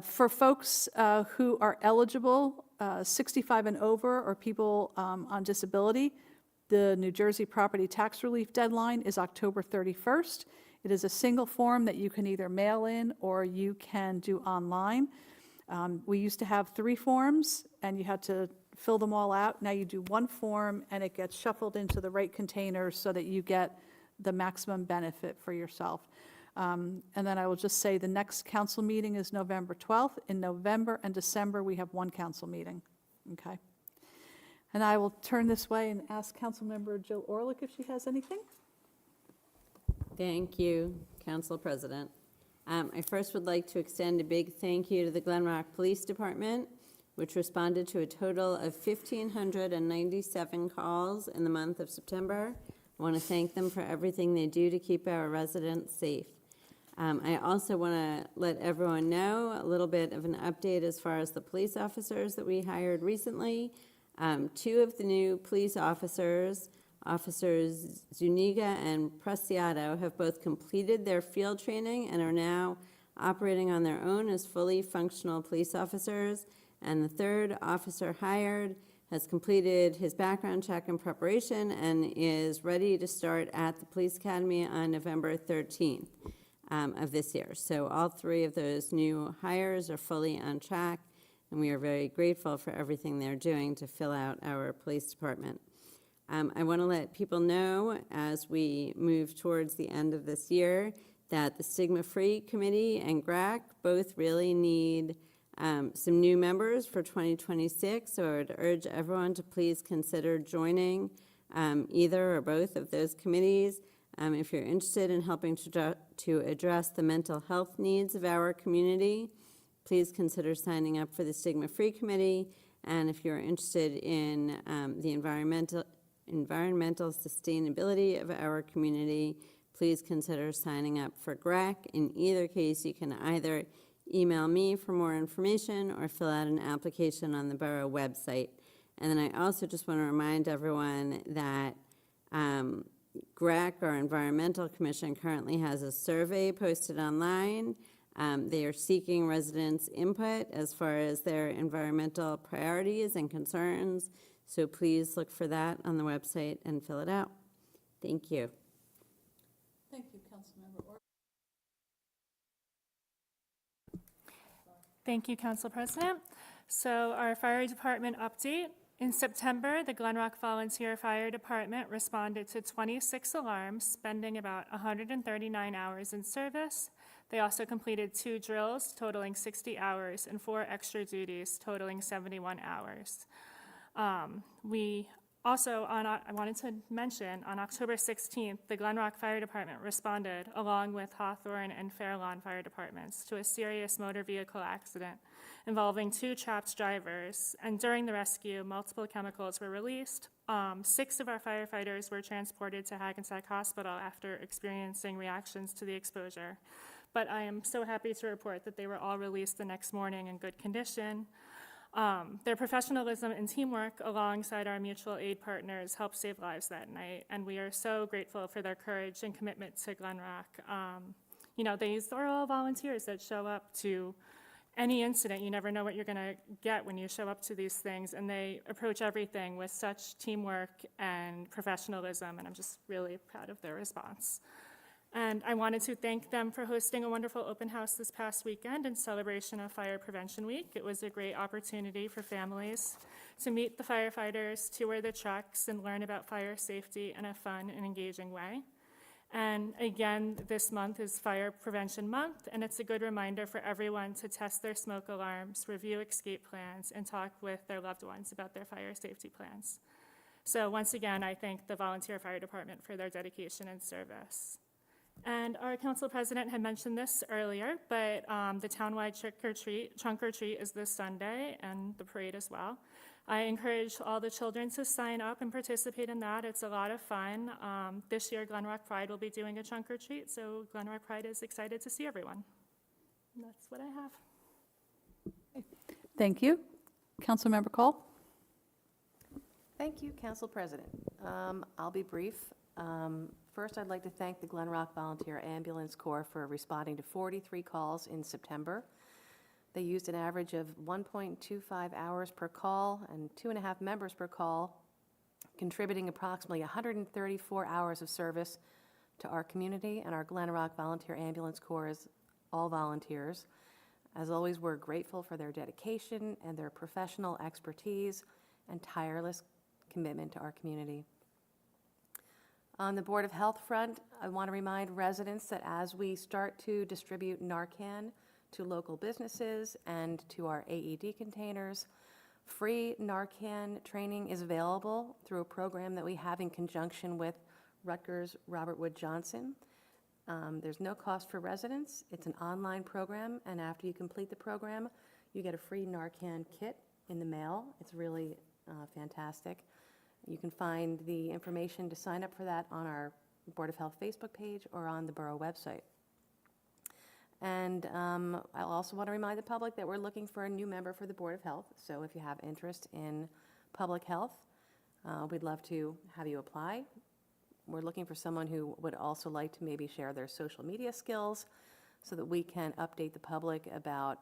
For folks who are eligible, 65 and over, or people on disability, the New Jersey Property Tax Relief deadline is October 31st. It is a single form that you can either mail in or you can do online. We used to have 3 forms, and you had to fill them all out. Now you do 1 form, and it gets shuffled into the right containers so that you get the maximum benefit for yourself. And then I will just say the next council meeting is November 12th. In November and December, we have 1 council meeting. Okay. And I will turn this way and ask Councilmember Jill Orlick if she has anything. Thank you, Council President. I first would like to extend a big thank you to the Glen Rock Police Department, which responded to a total of 1,597 calls in the month of September. I want to thank them for everything they do to keep our residents safe. I also want to let everyone know a little bit of an update as far as the police officers that we hired recently. 2 of the new police officers, Officers Zuniga and Preciado, have both completed their field training and are now operating on their own as fully functional police officers. And the 3rd officer hired has completed his background check and preparation and is ready to start at the Police Academy on November 13th of this year. So all 3 of those new hires are fully on track, and we are very grateful for everything they're doing to fill out our police department. I want to let people know as we move towards the end of this year that the Stigma-Free Committee and GRAC both really need some new members for 2026, so I would urge everyone to please consider joining either or both of those committees. If you're interested in helping to address the mental health needs of our community, please consider signing up for the Stigma-Free Committee. And if you're interested in the environmental sustainability of our community, please consider signing up for GRAC. In either case, you can either email me for more information or fill out an application on the borough website. And then I also just want to remind everyone that GRAC, our Environmental Commission, currently has a survey posted online. They are seeking residents' input as far as their environmental priorities and concerns. So please look for that on the website and fill it out. Thank you. Thank you, Councilmember Orlick. Thank you, Council President. So our fire department update. In September, the Glen Rock Volunteer Fire Department responded to 26 alarms, spending about 139 hours in service. They also completed 2 drills totaling 60 hours and 4 extra duties totaling 71 hours. We also, I wanted to mention, on October 16th, the Glen Rock Fire Department responded, along with Hawthorne and Fair Lawn Fire Departments, to a serious motor vehicle accident involving 2 trapped drivers. And during the rescue, multiple chemicals were released. 6 of our firefighters were transported to Hackensack Hospital after experiencing reactions to the exposure. But I am so happy to report that they were all released the next morning in good condition. Their professionalism and teamwork alongside our mutual aid partners helped save lives that night, and we are so grateful for their courage and commitment to Glen Rock. These are all volunteers that show up to any incident. You never know what you're going to get when you show up to these things, and they approach everything with such teamwork and professionalism, and I'm just really proud of their response. And I wanted to thank them for hosting a wonderful open house this past weekend in celebration of Fire Prevention Week. It was a great opportunity for families to meet the firefighters, tour the trucks, and learn about fire safety in a fun and engaging way. And again, this month is Fire Prevention Month, and it's a good reminder for everyone to test their smoke alarms, review escape plans, and talk with their loved ones about their fire safety plans. So once again, I thank the Volunteer Fire Department for their dedication and service. And our council president had mentioned this earlier, but the townwide trunk or treat is this Sunday, and the parade as well. I encourage all the children to sign up and participate in that. It's a lot of fun. This year, Glen Rock Pride will be doing a trunk or treat, so Glen Rock Pride is excited to see everyone. And that's what I have. Thank you. Councilmember Cole? Thank you, Council President. I'll be brief. First, I'd like to thank the Glen Rock Volunteer Ambulance Corps for responding to 43 calls in September. They used an average of 1.25 hours per call and 2.5 members per call, contributing approximately 134 hours of service to our community, and our Glen Rock Volunteer Ambulance Corps is all volunteers. As always, we're grateful for their dedication and their professional expertise and tireless commitment to our community. On the Board of Health front, I want to remind residents that as we start to distribute Narcan to local businesses and to our AED containers, free Narcan training is available through a program that we have in conjunction with Rutgers Robert Wood Johnson. There's no cost for residents. It's an online program, and after you complete the program, you get a free Narcan kit in the mail. It's really fantastic. You can find the information to sign up for that on our Board of Health Facebook page or on the borough website. And I also want to remind the public that we're looking for a new member for the Board of Health. So if you have interest in public health, we'd love to have you apply. We're looking for someone who would also like to maybe share their social media skills so that we can update the public about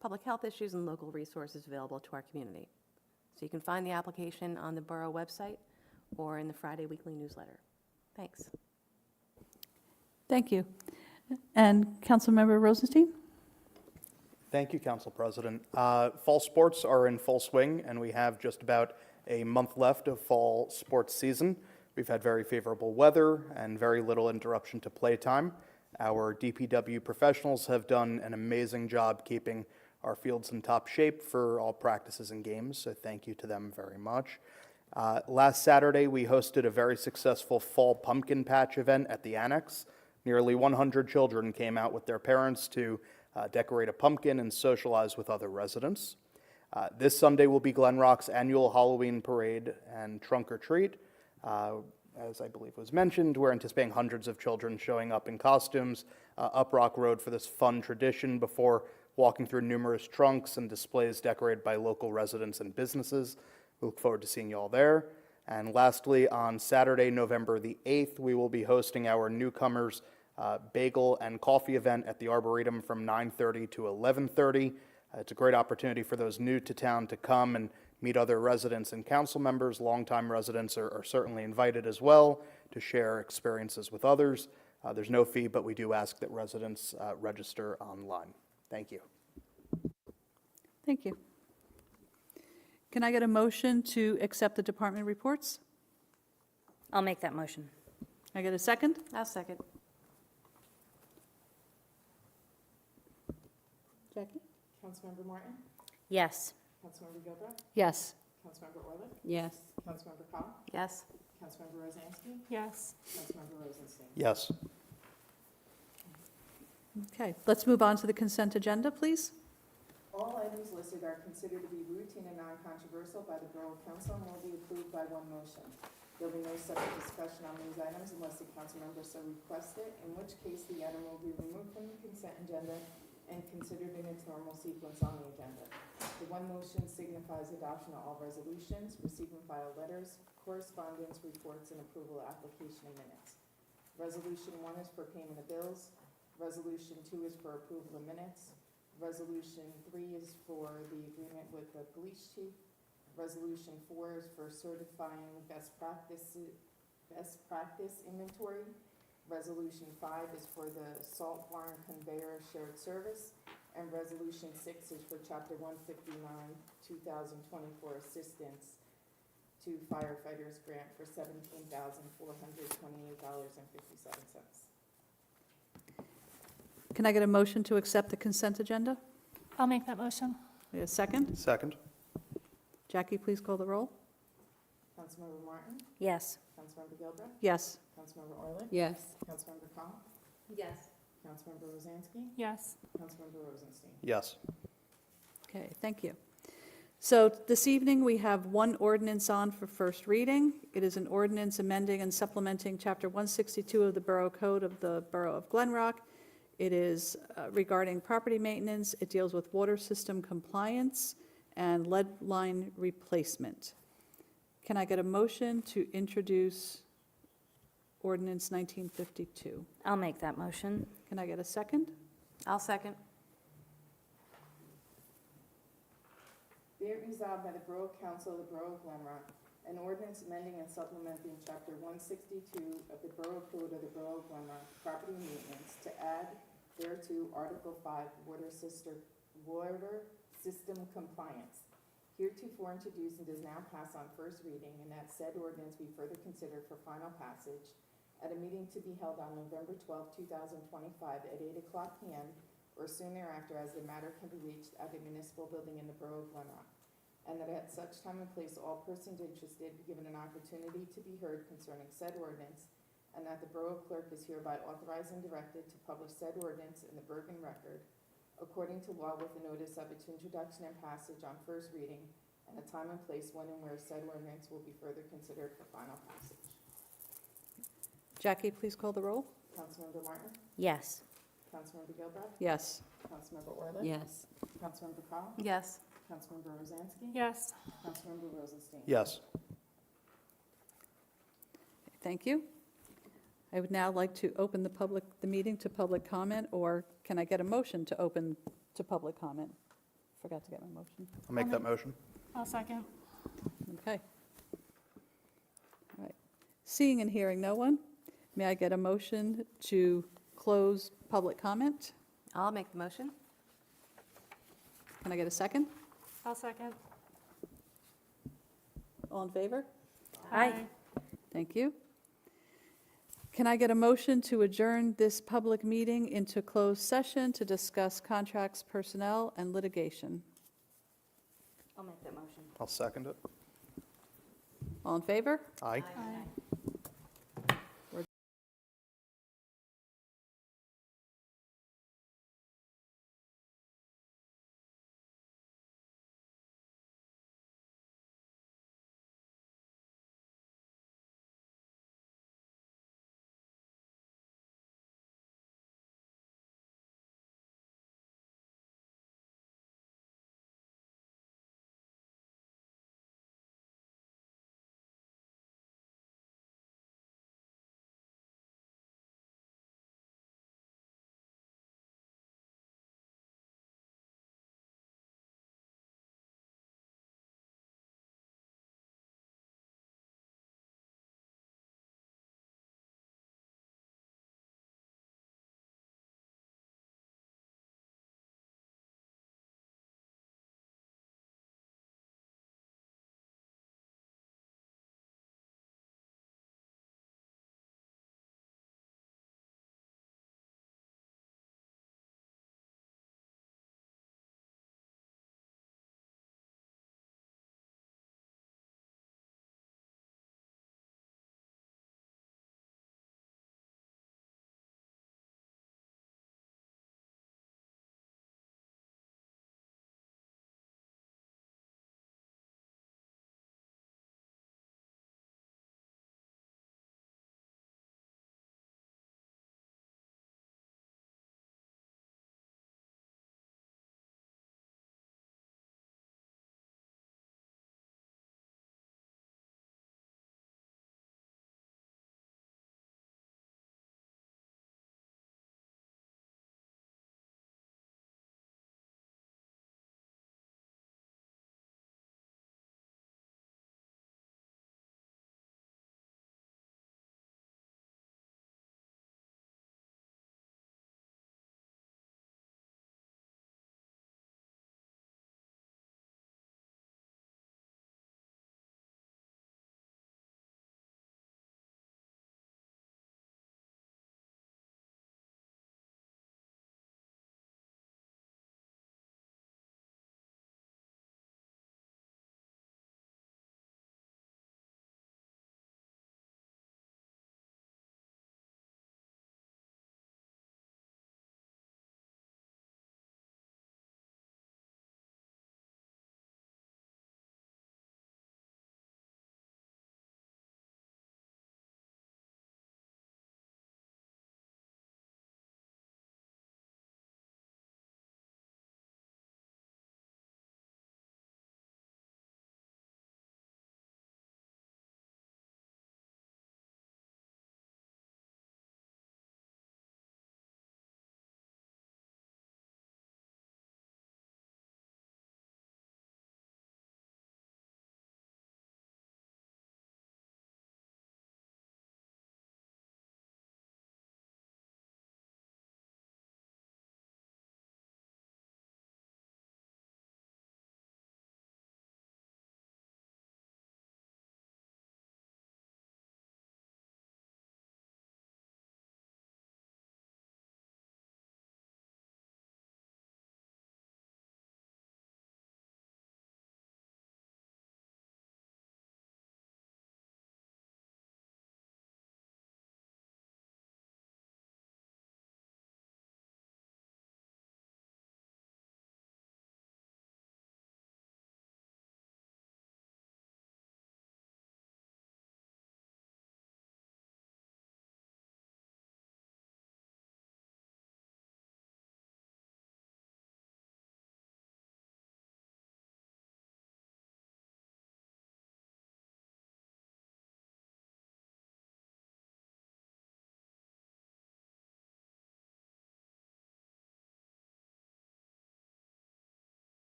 public health issues and local resources available to our community. So you can find the application on the borough website or in the Friday weekly newsletter. Thanks. Thank you. And Councilmember Rosenstein? Thank you, Council President. Fall sports are in full swing, and we have just about a month left of fall sports season. We've had very favorable weather and very little interruption to playtime. Our DPW professionals have done an amazing job keeping our fields in top shape for all practices and games, so thank you to them very much. Last Saturday, we hosted a very successful fall pumpkin patch event at the Annex. Nearly 100 children came out with their parents to decorate a pumpkin and socialize with other residents. This Sunday will be Glen Rock's annual Halloween parade and trunk or treat. As I believe was mentioned, we're anticipating hundreds of children showing up in costumes up Rock Road for this fun tradition before walking through numerous trunks and displays decorated by local residents and businesses. We look forward to seeing you all there. And lastly, on Saturday, November the 8th, we will be hosting our newcomers bagel and coffee event at the Arboretum from 9:30 to 11:30. It's a great opportunity for those new to town to come and meet other residents and council members. Longtime residents are certainly invited as well to share experiences with others. There's no fee, but we do ask that residents register online. Thank you. Thank you. Can I get a motion to accept the department reports? I'll make that motion. I get a second? I'll second. Jackie? Councilmember Martin? Yes. Councilmember Gilbert? Yes. Councilmember Orlick? Yes. Councilmember Call? Yes. Councilmember Rosansky? Yes. Councilmember Rosenstein? Yes. Okay, let's move on to the consent agenda, please. All items listed are considered to be routine and non-controversial by the Borough Council and will be approved by one motion. There will be no separate discussion on these items unless the council member so requested, in which case the item will be removed from the consent agenda and considered in its normal sequence on the agenda. The one motion signifies adoption of all resolutions, receive and file letters, correspondence, reports, and approval of application and minutes. Resolution 1 is for payment of bills. Resolution 2 is for approval of minutes. Resolution 3 is for the agreement with the police chief. Resolution 4 is for certifying best practice inventory. Resolution 5 is for the salt barn conveyor shared service. And Resolution 6 is for Chapter 159, 2024 assistance to firefighters grant for $17,428.57. Can I get a motion to accept the consent agenda? I'll make that motion. A second? Second. Jackie, please call the roll. Councilmember Martin? Yes. Councilmember Gilbreath? Yes. Councilmember Euler? Yes. Councilmember Cowell? Yes. Councilmember Rosansky? Yes. Councilmember Rosenstein? Yes. Okay, thank you. So this evening, we have one ordinance on for first reading. It is an ordinance amending and supplementing Chapter 162 of the Borough Code of the Borough of Glen Rock. It is regarding property maintenance. It deals with water system compliance and lead line replacement. Can I get a motion to introduce ordinance 1952? I'll make that motion. Can I get a second? I'll second. Be it resolved by the Borough Council of the Borough of Glen Rock, an ordinance amending and supplementing Chapter 162 of the Borough Code of the Borough of Glen Rock, property maintenance, to add thereto Article 5, water system compliance. Heretofore introduced and does now pass on first reading, and that said ordinance be further considered for final passage at a meeting to be held on November 12, 2025 at 8:00 p.m. or soon thereafter, as the matter can be reached at a municipal building in the Borough of Glen Rock, and that at such time and place all persons interested be given an opportunity to be heard concerning said ordinance, and that the Borough Clerk is hereby authorized and directed to publish said ordinance in the Bergen Record, according to law, with a notice of its introduction and passage on first reading, and a time and place when and where said ordinance will be further considered for final passage. Jackie, please call the roll. Councilmember Martin? Yes. Councilmember Gilbreath? Yes. Councilmember Euler? Yes. Councilmember Cowell? Yes. Councilmember Rosansky? Yes. Councilmember Rosenstein? Yes. Thank you. I would now like to open the meeting to public comment, or can I get a motion to open to public comment? Forgot to get my motion. I'll make that motion. I'll second. Okay. All right. Seeing and hearing no one, may I get a motion to close public comment? I'll make the motion. Can I get a second? I'll second. All in favor? Aye. Thank you. Can I get a motion to adjourn this public meeting into closed session to discuss contracts, personnel, and litigation? I'll make that motion. I'll second it. All in favor? Aye. Aye.